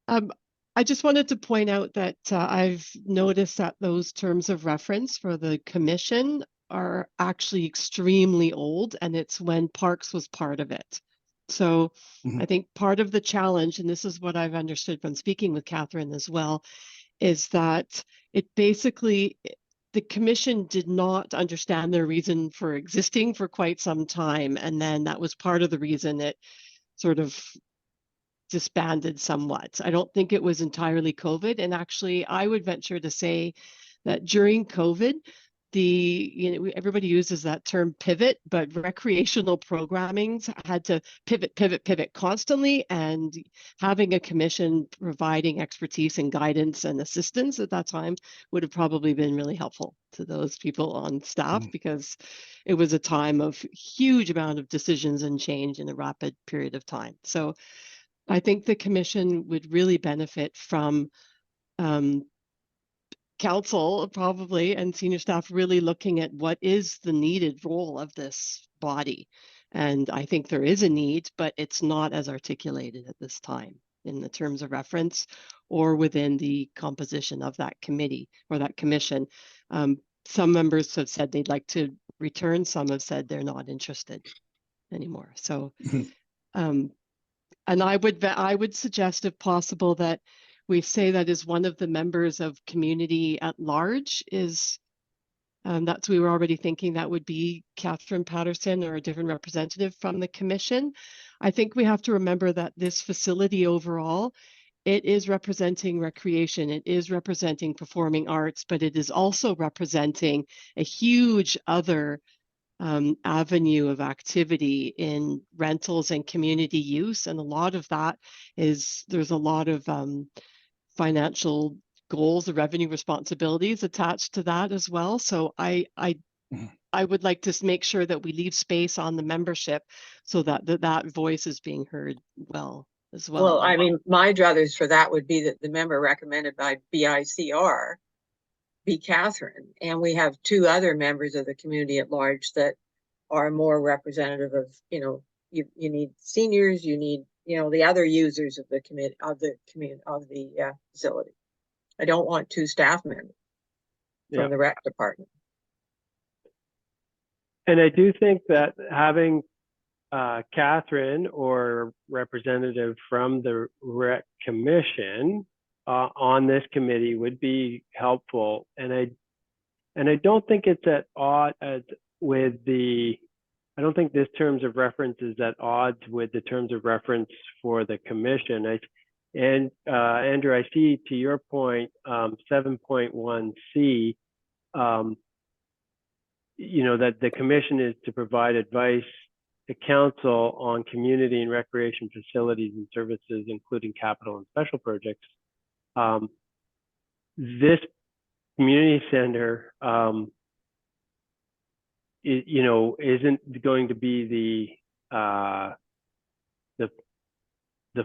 I just wanted to point out that I've noticed that those terms of reference for the commission are actually extremely old, and it's when Parks was part of it. So I think part of the challenge, and this is what I've understood from speaking with Catherine as well, is that it basically, the commission did not understand their reason for existing for quite some time. And then that was part of the reason it sort of disbanded somewhat. I don't think it was entirely COVID. And actually, I would venture to say that during COVID, everybody uses that term pivot, but recreational programming's had to pivot constantly, and having a commission providing expertise and guidance and assistance at that time would have probably been really helpful to those people on staff, because it was a time of huge amount of decisions and change in a rapid period of time. So I think the commission would really benefit from council probably and senior staff really looking at what is the needed role of this body. And I think there is a need, but it's not as articulated at this time in the terms of reference or within the composition of that committee or that commission. Some members have said they'd like to return. Some have said they're not interested anymore. So, and I would suggest, if possible, that we say that is one of the members of community at large is, we were already thinking that would be Catherine Patterson or a different representative from the commission. I think we have to remember that this facility overall, it is representing recreation, it is representing performing arts, but it is also representing a huge other avenue of activity in rentals and community use. And a lot of that there's a lot of financial goals, the revenue responsibilities attached to that as well. So I would like to make sure that we leave space on the membership so that that voice is being heard well as well. Well, I mean, my druthers for that would be that the member recommended by BICR be Catherine, and we have two other members of the community at large that are more representative of, you need seniors, you need, the other users of the committee, of the facility. I don't want two staff members from the rec department. And I do think that having Catherine or representative from the rec commission on this committee would be helpful. And I don't think it's at odds with I don't think this terms of reference is at odds with the terms of reference for the commission. And Andrew, I see to your point, 7.1C, that the commission is to provide advice to council on community and recreation facilities and services, including capital and special projects. This community center, isn't going to be the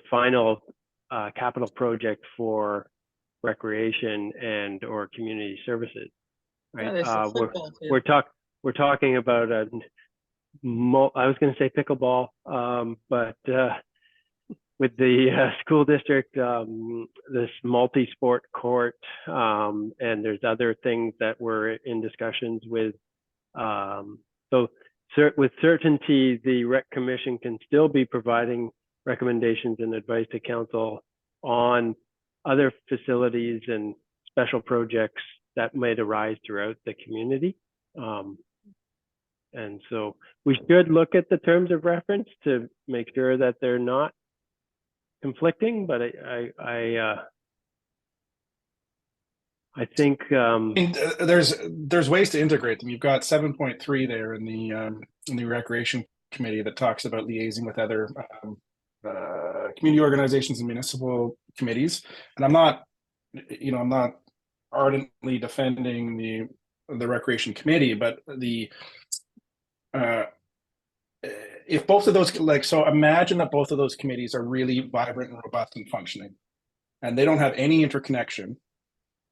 final capital project for recreation and or community services, right? We're talking about I was going to say pickleball, but with the school district, this multi-sport court, and there's other things that we're in discussions with. So with certainty, the rec commission can still be providing recommendations and advice to council on other facilities and special projects that might arise throughout the community. And so we should look at the terms of reference to make sure that they're not conflicting, but I think there's ways to integrate them. You've got 7.3 there in the recreation committee that talks about liaising with other community organizations and municipal committees. And I'm not ardently defending the recreation committee, but if both of those, so imagine that both of those committees are really vibrant and robust and functioning, and they don't have any interconnection,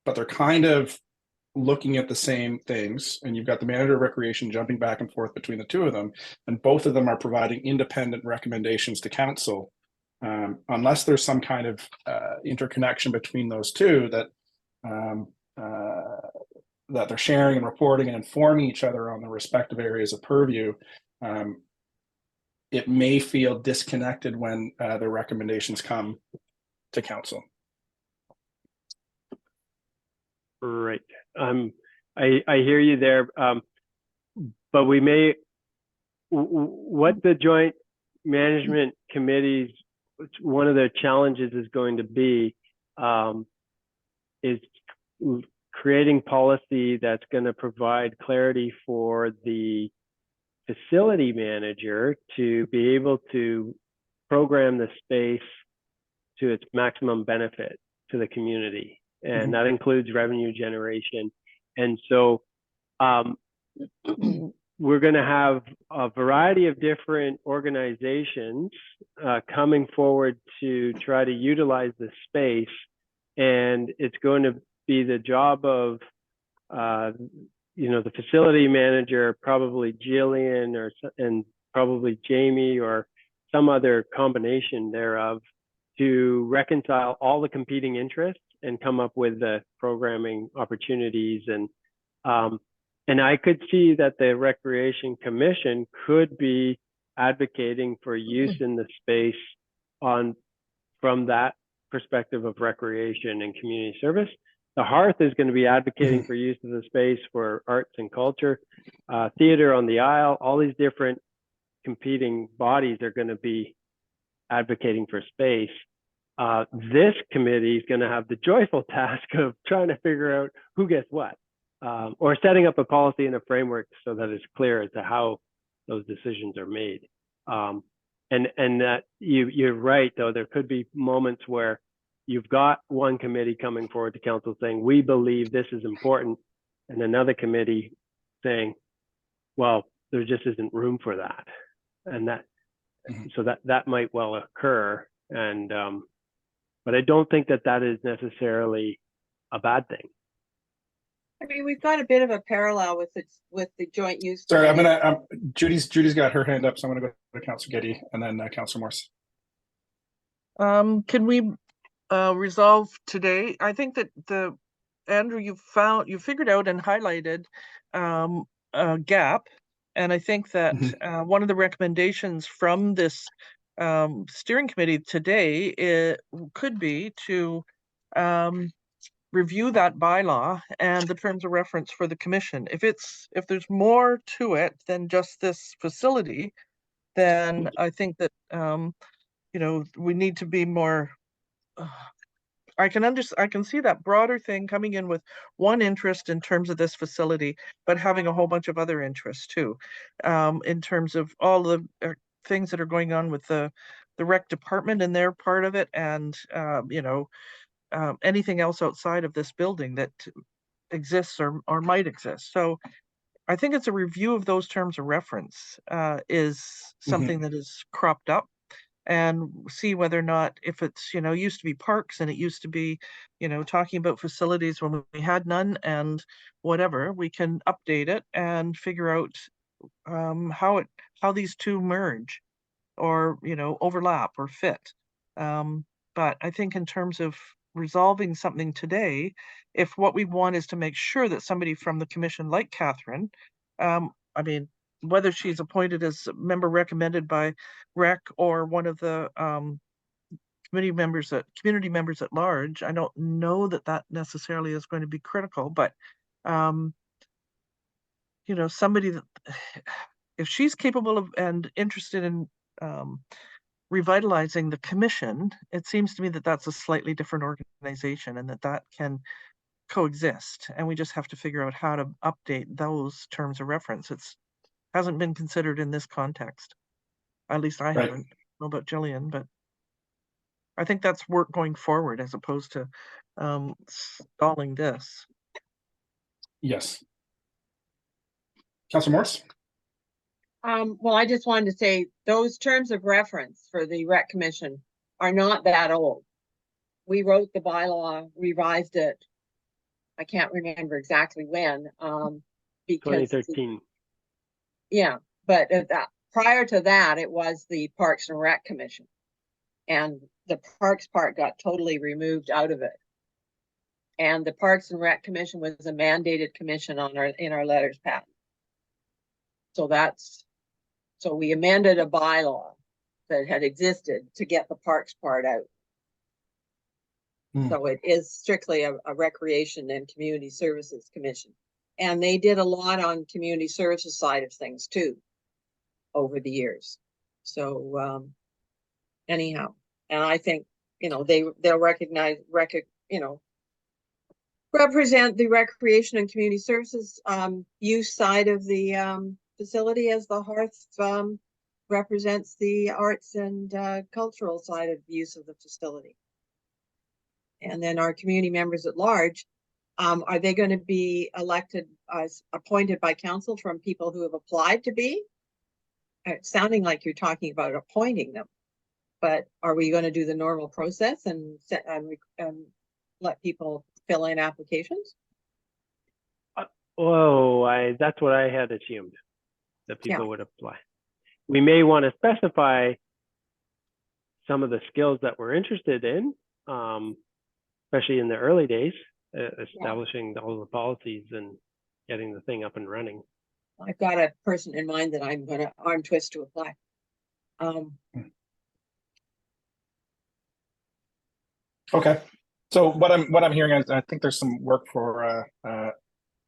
but they're kind of looking at the same things, and you've got the manager of recreation jumping back and forth between the two of them, and both of them are providing independent recommendations to council. Unless there's some kind of interconnection between those two that they're sharing and reporting and informing each other on the respective areas of purview, it may feel disconnected when the recommendations come to council. Right. I hear you there. But we may, what the joint management committees, one of their challenges is going to be is creating policy that's going to provide clarity for the facility manager to be able to program the space to its maximum benefit to the community. And that includes revenue generation. And so we're going to have a variety of different organizations coming forward to try to utilize the space. And it's going to be the job of, the facility manager, probably Jillian and probably Jamie or some other combination thereof, to reconcile all the competing interests and come up with the programming opportunities. And I could see that the Recreation Commission could be advocating for use in the space from that perspective of recreation and community service. The Hearth is going to be advocating for use of the space for arts and culture, theater on the Isle. All these different competing bodies are going to be advocating for space. This committee is going to have the joyful task of trying to figure out who gets what, or setting up a policy and a framework so that it's clear as to how those decisions are made. And that you're right, though, there could be moments where you've got one committee coming forward to council saying, we believe this is important, and another committee saying, well, there just isn't room for that. And that, so that might well occur. And, but I don't think that is necessarily a bad thing. I mean, we've got a bit of a parallel with the joint use. Sorry, I'm gonna, Judy's got her hand up, so I'm gonna go to Councillor Getty and then Councillor Morse. Can we resolve today? I think that Andrew, you figured out and highlighted a gap. And I think that one of the recommendations from this steering committee today could be to review that bylaw and the terms of reference for the commission. If there's more to it than just this facility, then I think that we need to be more. I can see that broader thing coming in with one interest in terms of this facility, but having a whole bunch of other interests too, in terms of all the things that are going on with the rec department and their part of it, and anything else outside of this building that exists or might exist. So I think it's a review of those terms of reference is something that is cropped up, and see whether or not, if it's, used to be parks and it used to be, talking about facilities when we had none and whatever, we can update it and figure out how these two merge or, overlap or fit. But I think in terms of resolving something today, if what we want is to make sure that somebody from the commission like Catherine, whether she's appointed as a member recommended by rec or one of the community members at large, I don't know that necessarily is going to be critical, but somebody that, if she's capable of and interested in revitalizing the commission, it seems to me that that's a slightly different organization and that can coexist, and we just have to figure out how to update those terms of reference. It hasn't been considered in this context. At least I haven't. I don't know about Jillian, but I think that's work going forward as opposed to stalling this. Yes. Councillor Morse? Well, I just wanted to say those terms of reference for the Rec Commission are not that old. We wrote the bylaw, revised it. I can't remember exactly when. Because 2013. Yeah, but prior to that, it was the Parks and Rec Commission, and the Parks part got totally removed out of it. And the Parks and Rec Commission was a mandated commission in our letters patent. So we amended a bylaw that had existed to get the Parks part out. So it is strictly a Recreation and Community Services Commission. And they did a lot on community services side of things too, over the years. So anyhow, and I think, they'll recognize, represent the recreation and community services use side of the facility, as the hearth represents the arts and cultural side of use of the facility. And then our community members at large, are they going to be elected as appointed by council from people who have applied to be? It's sounding like you're talking about appointing them, but are we going to do the normal process and let people fill in applications? That's what I had assumed, that people Yeah. would apply. We may want to specify some of the skills that we're interested in, especially in the early days, establishing all the policies and getting the thing up and running. I've got a person in mind that I'm going to arm twist to apply. Okay. So what I'm hearing is I think there's some work for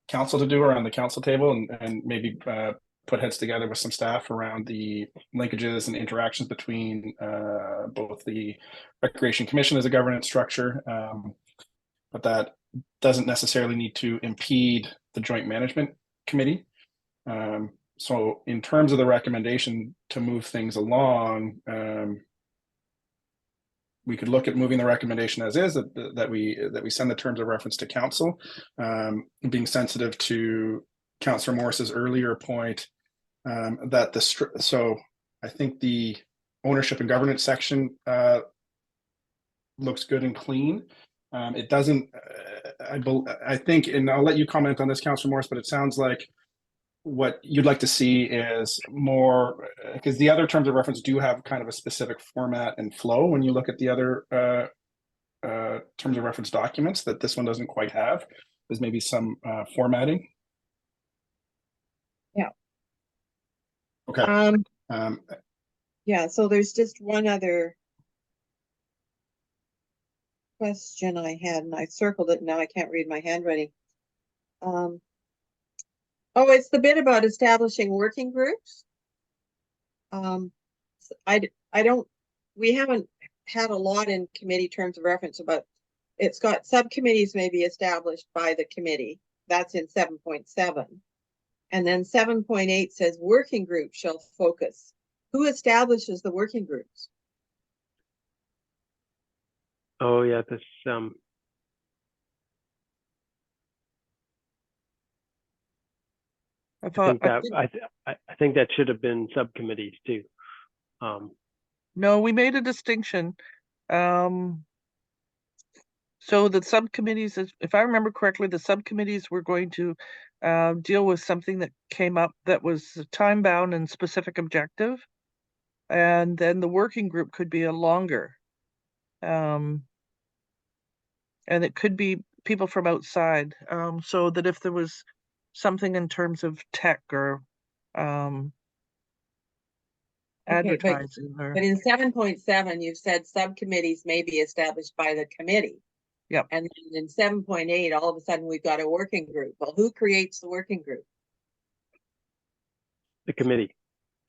council to do around the council table, and maybe put heads together with some staff around the linkages and interactions between both the Recreation Commission as a governance structure, but that doesn't necessarily need to impede the Joint Management Committee. So in terms of the recommendation to move things along, we could look at moving the recommendation as is, that we send the terms of reference to council, being sensitive to Councillor Morris's earlier point, that so I think the ownership and governance section looks good and clean. It doesn't, I think, and I'll let you comment on this, Councillor Morris, but it sounds like what you'd like to see is more, because the other terms of reference do have kind of a specific format and flow when you look at the other terms of reference documents that this one doesn't quite have. There's maybe some formatting. Yeah. Okay. Yeah, so there's just one other question I had, and I circled it, and now I can't read my handwriting. Oh, it's the bit about establishing working groups. We haven't had a lot in committee terms of reference about, it's got subcommittees may be established by the committee. That's in 7.7. And then 7.8 says working groups shall focus. Who establishes the working groups? Oh yeah, this I think that should have been subcommittees too. No, we made a distinction. So the subcommittees, if I remember correctly, the subcommittees were going to deal with something that came up that was time bound and specific objective. And then the working group could be a longer. And it could be people from outside. So that if there was something in terms of tech or advertising, but in 7.7, you've said subcommittees may be established by the committee. Yep. And then in 7.8, all of a sudden we've got a working group. Well, who creates the working group? The committee.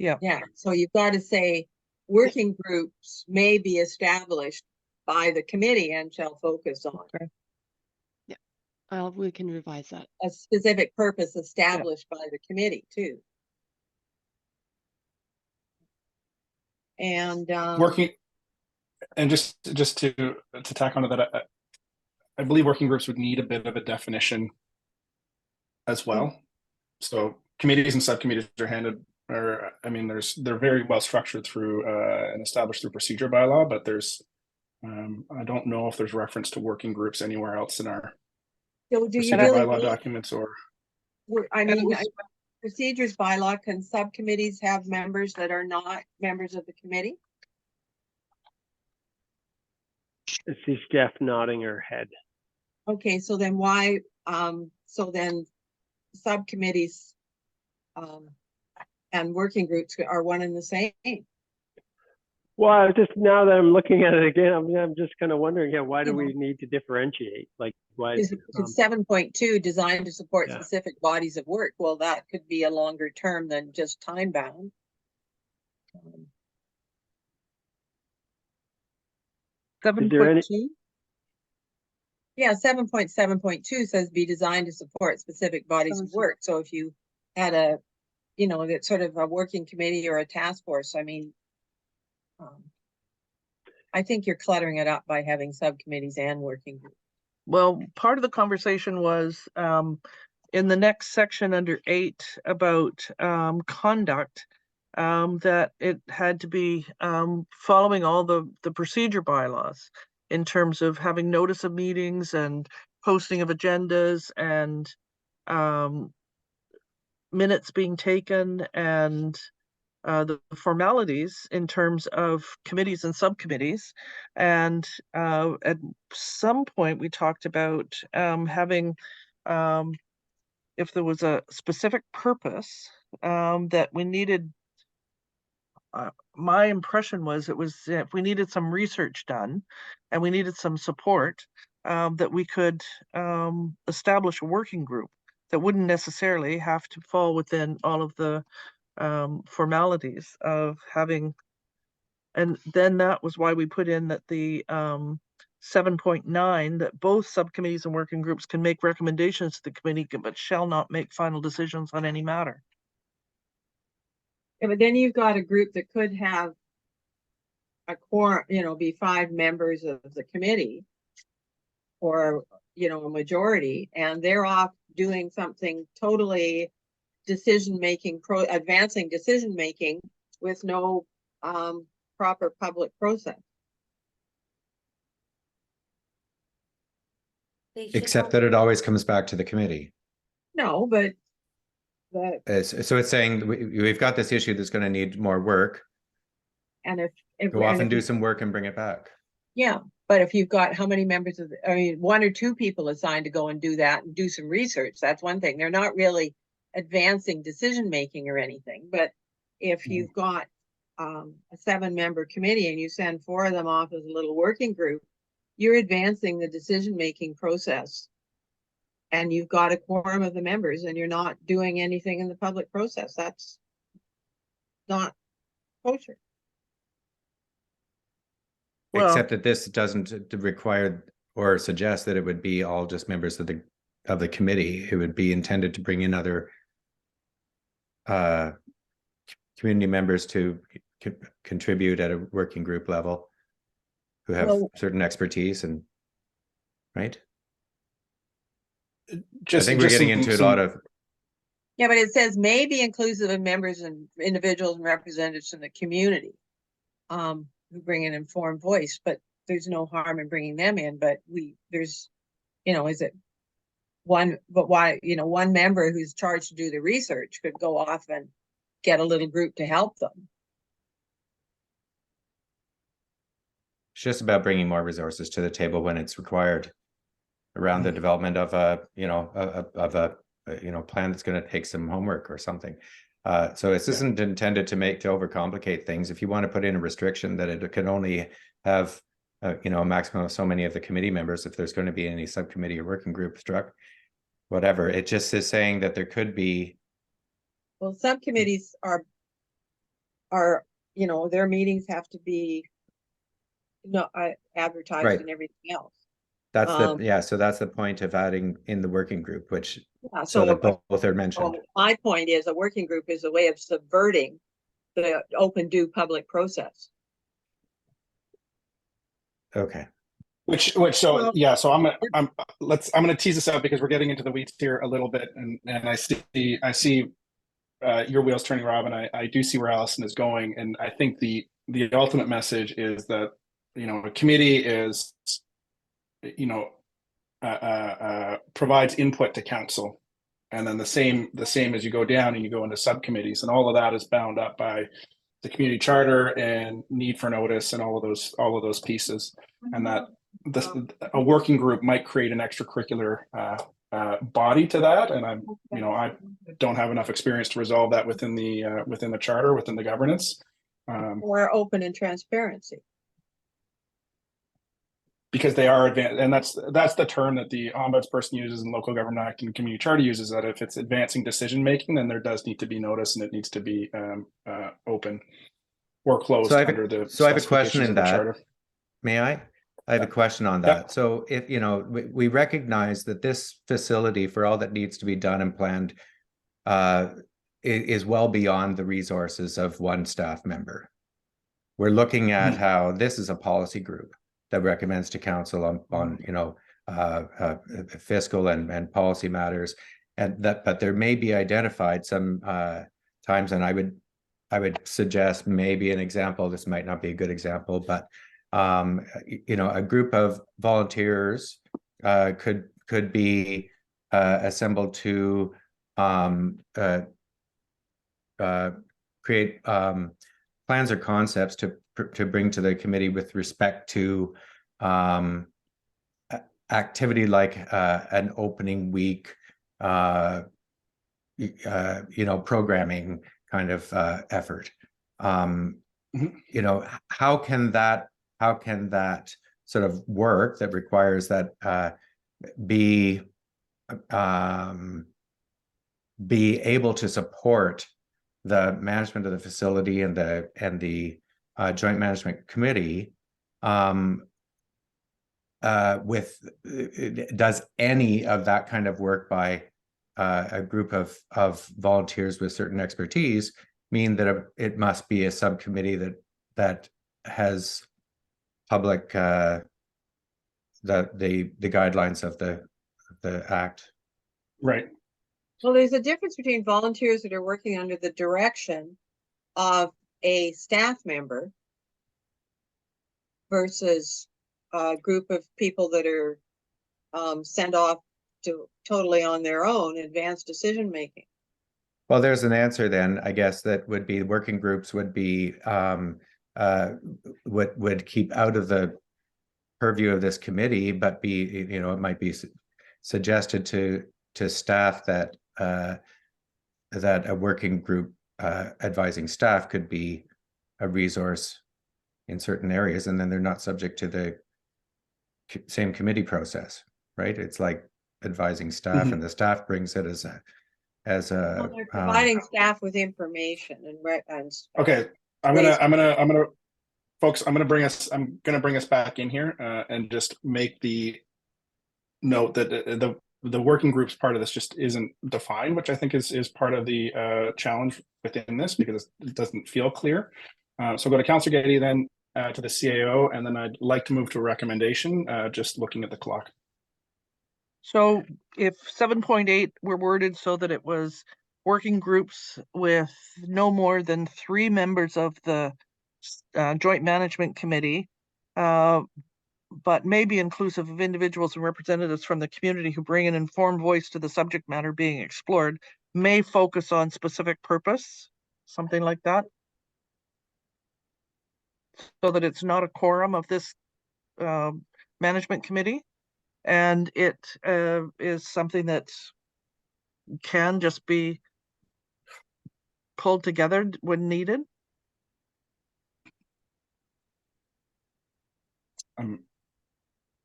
Yeah. Yeah. So you've got to say working groups may be established by the committee and shall focus on. Okay. Yeah. We can revise that. A specific purpose established by the committee too. And working, and just to tack onto that, I believe working groups would need a bit of a definition as well. So committees and subcommittees are handed, or I mean, they're very well structured through and established through procedure bylaw, but there's I don't know if there's reference to working groups anywhere else in our procedure bylaw documents, or I mean, procedures bylaw, can subcommittees have members that are not members of the committee? I see Steph nodding her head. Okay, so then why, so then subcommittees and working groups are one and the same? Well, just now that I'm looking at it again, I'm just kind of wondering, why do we need to differentiate? Like, why? It's 7.2, designed to support specific bodies of work. Well, that could be a longer term than just time bound. Is there any? Yeah, 7.7.2 says be designed to support specific bodies of work. So if you had a, you know, that sort of a working committee or a task force, I mean, I think you're cluttering it up by having subcommittees and working groups. Well, part of the conversation was in the next section under 8 about conduct, that it had to be following all the procedure bylaws in terms of having notice of meetings and posting of agendas and minutes being taken and the formalities in terms of committees and subcommittees. And at some point, we talked about having, if there was a specific purpose that we needed, my impression was it was if we needed some research done and we needed some support, that we could establish a working group that wouldn't necessarily have to fall within all of the formalities of having, and then that was why we put in that the 7.9, that both subcommittees and working groups can make recommendations to the committee, but shall not make final decisions on any matter. Yeah, but then you've got a group that could have a quorum, you know, be 5 members of the committee or, you know, a majority, and they're off doing something totally advancing decision making with no proper public process. Except that it always comes back to the committee. No, but So it's saying we've got this issue that's going to need more work. and if Go off and do some work and bring it back. yeah, but if you've got how many members of I mean 1 or 2 people assigned to go and do that and do some research, that's one thing. They're not really advancing decision making or anything. But if you've got a 7-member committee and you send 4 of them off as a little working group, you're advancing the decision making process. And you've got a quorum of the members and you're not doing anything in the public process. That's not kosher. Well, Except that this doesn't require or suggest that it would be all just members of the committee. It would be intended to bring in other community members to contribute at a working group level who have certain expertise, and right. I think we're getting into a lot of. Yeah, but it says may be inclusive of members and individuals and representatives from the community who bring an informed voice, but there's no harm in bringing them in. But there's, you know, is it one, but why, you know, one member who's charged to do the research could go off and get a little group to help them. It's just about bringing more resources to the table when it's required around the development of a, you know, of a plan that's going to take some homework or something. So this isn't intended to overcomplicate things. If you want to put in a restriction that it can only have, you know, a maximum of so many of the committee members, if there's going to be any subcommittee or working group struck, whatever. It just is saying that there could be. Well, subcommittees are, you know, their meetings have to be advertised Right. and everything else. That's so that's the point of adding in the working group, which so that both are mentioned. My point is a working group is a way of subverting the open due public process. Okay. So I'm gonna tease this out because we're getting into the weeds here a little bit, and I see your wheels turning, Rob, and I do see where Allison is going, and I think the ultimate message is that, you know, a committee is, you know, provides input to council, and then the same as you go down and you go into subcommittees, and all of that is bound up by the community charter and need for notice and all of those pieces, and that a working group might create an extracurricular body to that, and I don't have enough experience to resolve that within the charter, within the governance, or open and transparency. Because they are advanced, and that's the term that the ombudsperson uses in Local Government Act and Community Charter uses, that if it's advancing decision making, then there does need to be notice and it needs to be open or closed under the. So I have a question in that. Charter. May I? I have a question on Yep. that. So if, we recognize that this facility, for all that needs to be done and planned, is well beyond the resources of one staff member. We're looking at how this is a policy group that recommends to council on fiscal and policy matters, but there may be identified some times, and I would suggest maybe an example. This might not be a good example, but a group of volunteers could be assembled to create plans or concepts to bring to the committee with respect to activity like an opening week, programming kind of effort. How can that sort of work that requires that be able to support the management of the facility and the joint management committee does any of that kind of work by a group of volunteers with certain expertise mean that it must be a subcommittee that has public the guidelines of the act? Right. Well, there's a difference between volunteers that are working under the direction of a staff member versus a group of people that are sent off to totally on their own advanced decision making. Well, there's an answer then, I guess, that would be working groups would be would keep out of the purview of this committee, but be, it might be suggested to staff that that a working group advising staff could be a resource in certain areas, and then they're not subject to the same committee process, right? It's like advising staff, and the staff brings it as a Well, they're providing staff with information and Okay, folks, I'm gonna bring us back in here and just make the note that the working groups part of this just isn't defined, which I think is part of the challenge within this, because it doesn't feel clear. So go to Councillor Getty, then to the CAO, and then I'd like to move to a recommendation, just looking at the clock. So if 7.8 were worded so that it was working groups with no more than 3 members of the joint management committee, but may be inclusive of individuals and representatives from the community who bring an informed voice to the subject matter being explored, may focus on specific purpose, something like that, so that it's not a quorum of this management committee, and it is something that can just be pulled together when needed.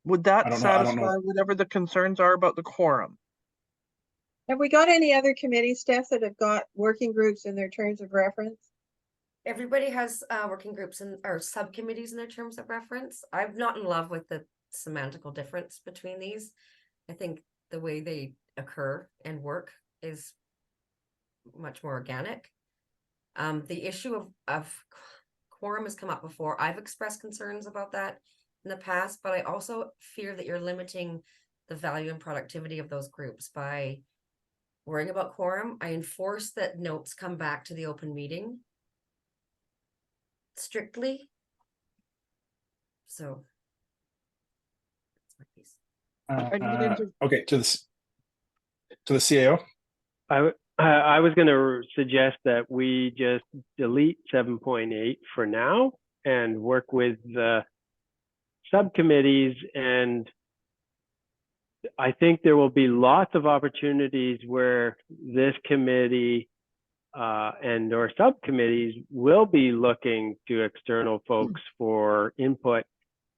Would that satisfy whatever the concerns are about the quorum? have we got any other committee staff that have got working groups in their terms of reference? Everybody has working groups or subcommittees in their terms of reference. I'm not in love with the semantical difference between these. I think the way they occur and work is much more organic. The issue of quorum has come up before. I've expressed concerns about that in the past, but I also fear that you're limiting the value and productivity of those groups by worrying about quorum. I enforce that notes come back to the open meeting strictly. So that's my piece. Okay, to the CAO. I was going to suggest that we just delete 7.8 for now and work with the subcommittees, and I think there will be lots of opportunities where this committee and or subcommittees will be looking to external folks for input,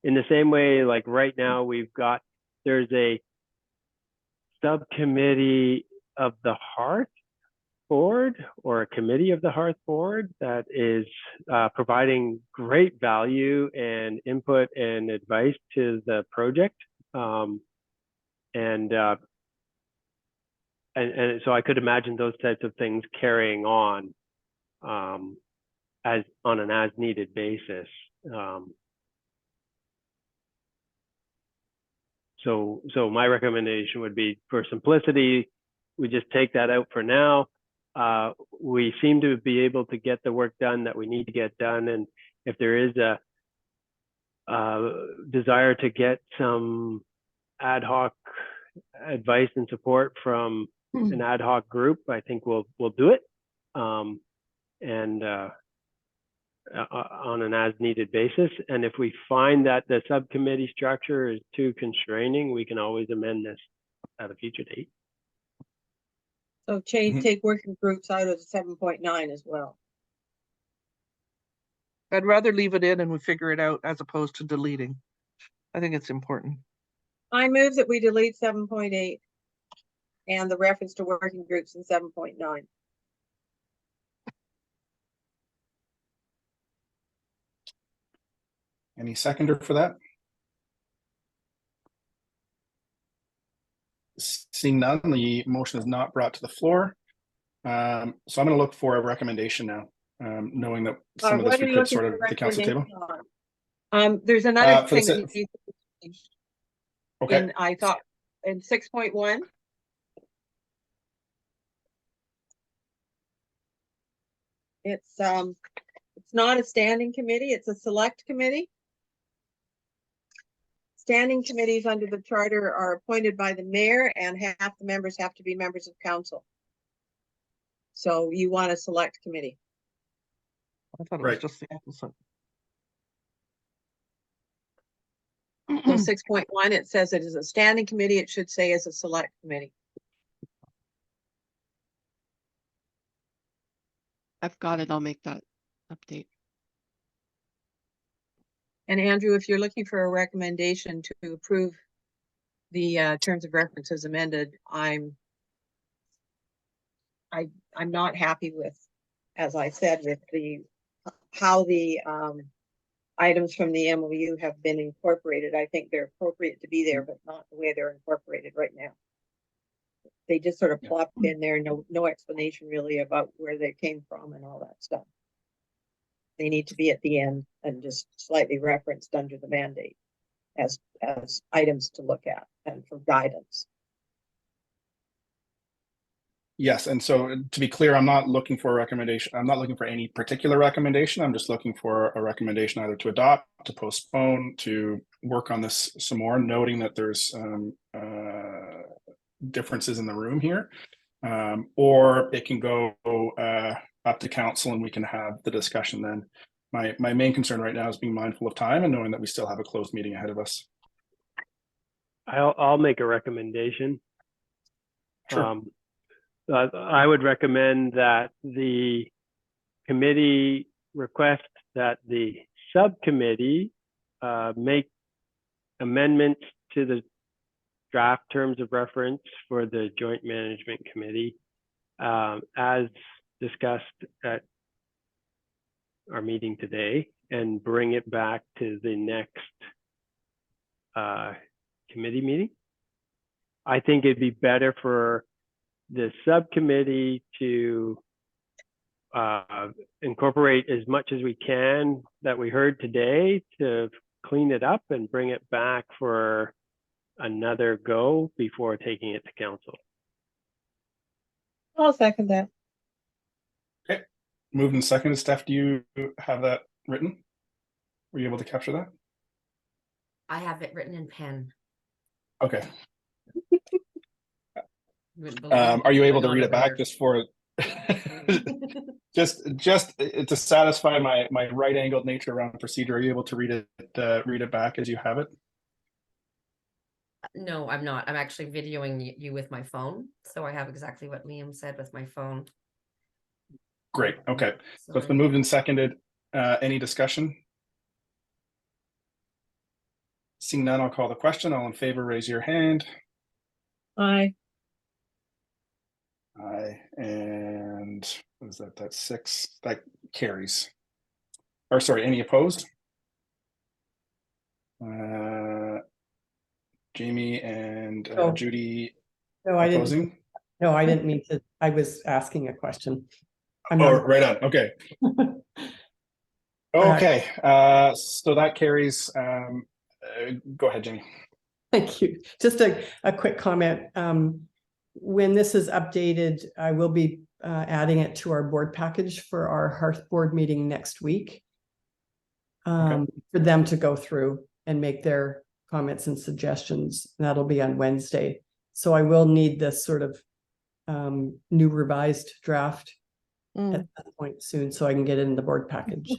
in the same way like right now there's a subcommittee of the heart board or a committee of the Hearth board that is providing great value and input and advice to the project. And so I could imagine those types of things carrying on as on an as needed basis. So my recommendation would be, for simplicity, we just take that out for now. We seem to be able to get the work done that we need to get done, and if there is a desire to get some ad hoc advice and support from an ad hoc group, I think we'll do it, and on an as needed basis. And if we find that the subcommittee structure is too constraining, we can always amend this at a future date. So take working groups out of 7.9 as well. I'd rather leave it in and we figure it out as opposed to deleting. I think it's important. I move that we delete 7.8 and the reference to working groups in 7.9. Any seconder for that? Seeing none, the motion is not brought to the floor. So I'm going to look for a recommendation now, knowing that some of this we could sort of the council table. There's another thing that the, needs to be changed. okay. I thought in 6.1. It's not a standing committee, it's a select committee. Standing committees under the charter are appointed by the mayor, and half the members have to be members of council. So you want a select committee. I thought it was just the opposite. So 6.1, it says it is a standing committee. It should say as a select committee. I've got it. I'll make that update. And Andrew, if you're looking for a recommendation to approve the terms of reference as amended, I'm not happy with, as I said, with how the items from the MOU have been incorporated. I think they're appropriate to be there, but not the way they're incorporated right now. They just sort of plopped in there, no explanation really about where they came from and all that stuff. They need to be at the end and just slightly referenced under the mandate as items to look at and for guidance. Yes, and so to be clear, I'm not looking for a recommendation. I'm not looking for any particular recommendation. I'm just looking for a recommendation either to adopt, to postpone, to work on this some more, noting that there's differences in the room here, or it can go up to council and we can have the discussion then. My main concern right now is being mindful of time and knowing that we still have a closed meeting ahead of us. I'll make a recommendation. Sure. I would recommend that the committee request that the subcommittee make amendments to the draft terms of reference for the Joint Management Committee as discussed at our meeting today, and bring it back to the next committee meeting. I think it'd be better for the subcommittee to incorporate as much as we can that we heard today to clean it up and bring it back for another go before taking it to council. I'll second that. Okay, moved and seconded. Steph, do you have that written? Were you able to capture that? I have it written in pen. Okay. Are you able to read it back just for just to satisfy my right-angled nature around procedure? Are you able to read it back as you have it? No, I'm not. I'm actually videoing you with my phone, so I have exactly what Liam said with my phone. Great. Okay. So it's been moved and seconded. Any discussion? Seeing none, I'll call the question. All in favor, raise your hand. Aye. Aye, and what is that? That's 6. That carries. Or sorry, any opposed? Jamie and Oh. Judy No, I didn't. opposing? No, I didn't mean to. I was asking a question. I'm Oh, not. right on. Okay. Okay. So that carries. Go ahead, Jamie. Thank you. Just a quick comment. When this is updated, I will be adding it to our board package for our Hearth board meeting next week. For them to go through and make their comments and suggestions. That'll be on Wednesday. So I will need this sort of new revised draft at that point soon, so I can get it in the board package.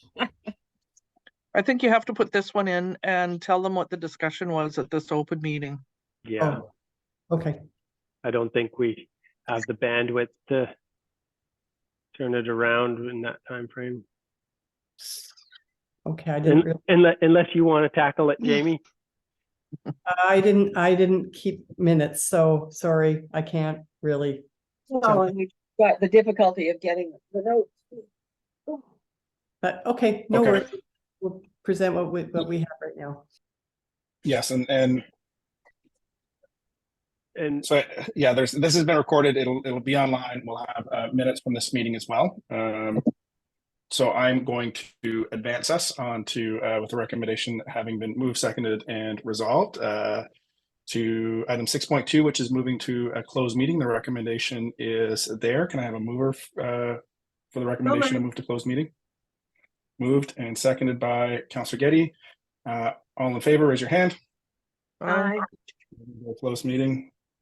I think you have to put this one in and tell them what the discussion was at this open meeting. Yeah, Oh, okay. I don't think we have the bandwidth to turn it around in that time frame. Okay, I didn't. Unless you want to tackle it, Jamie. I didn't keep minutes, so sorry, I can't really. No, and we've got the difficulty of getting the notes. But okay, no Okay. worries. We'll present what we have right now. Yes, and so yeah, this has been recorded. It'll be online. We'll have minutes from this meeting as well. So I'm going to advance us on to with the recommendation having been moved, seconded, and resolved to item 6.2, which is moving to a closed meeting. The recommendation is there. Can I have a mover for the recommendation to move to closed meeting? Moved and seconded by Councillor Getty. All in favor, raise your hand. Aye. Closed meeting.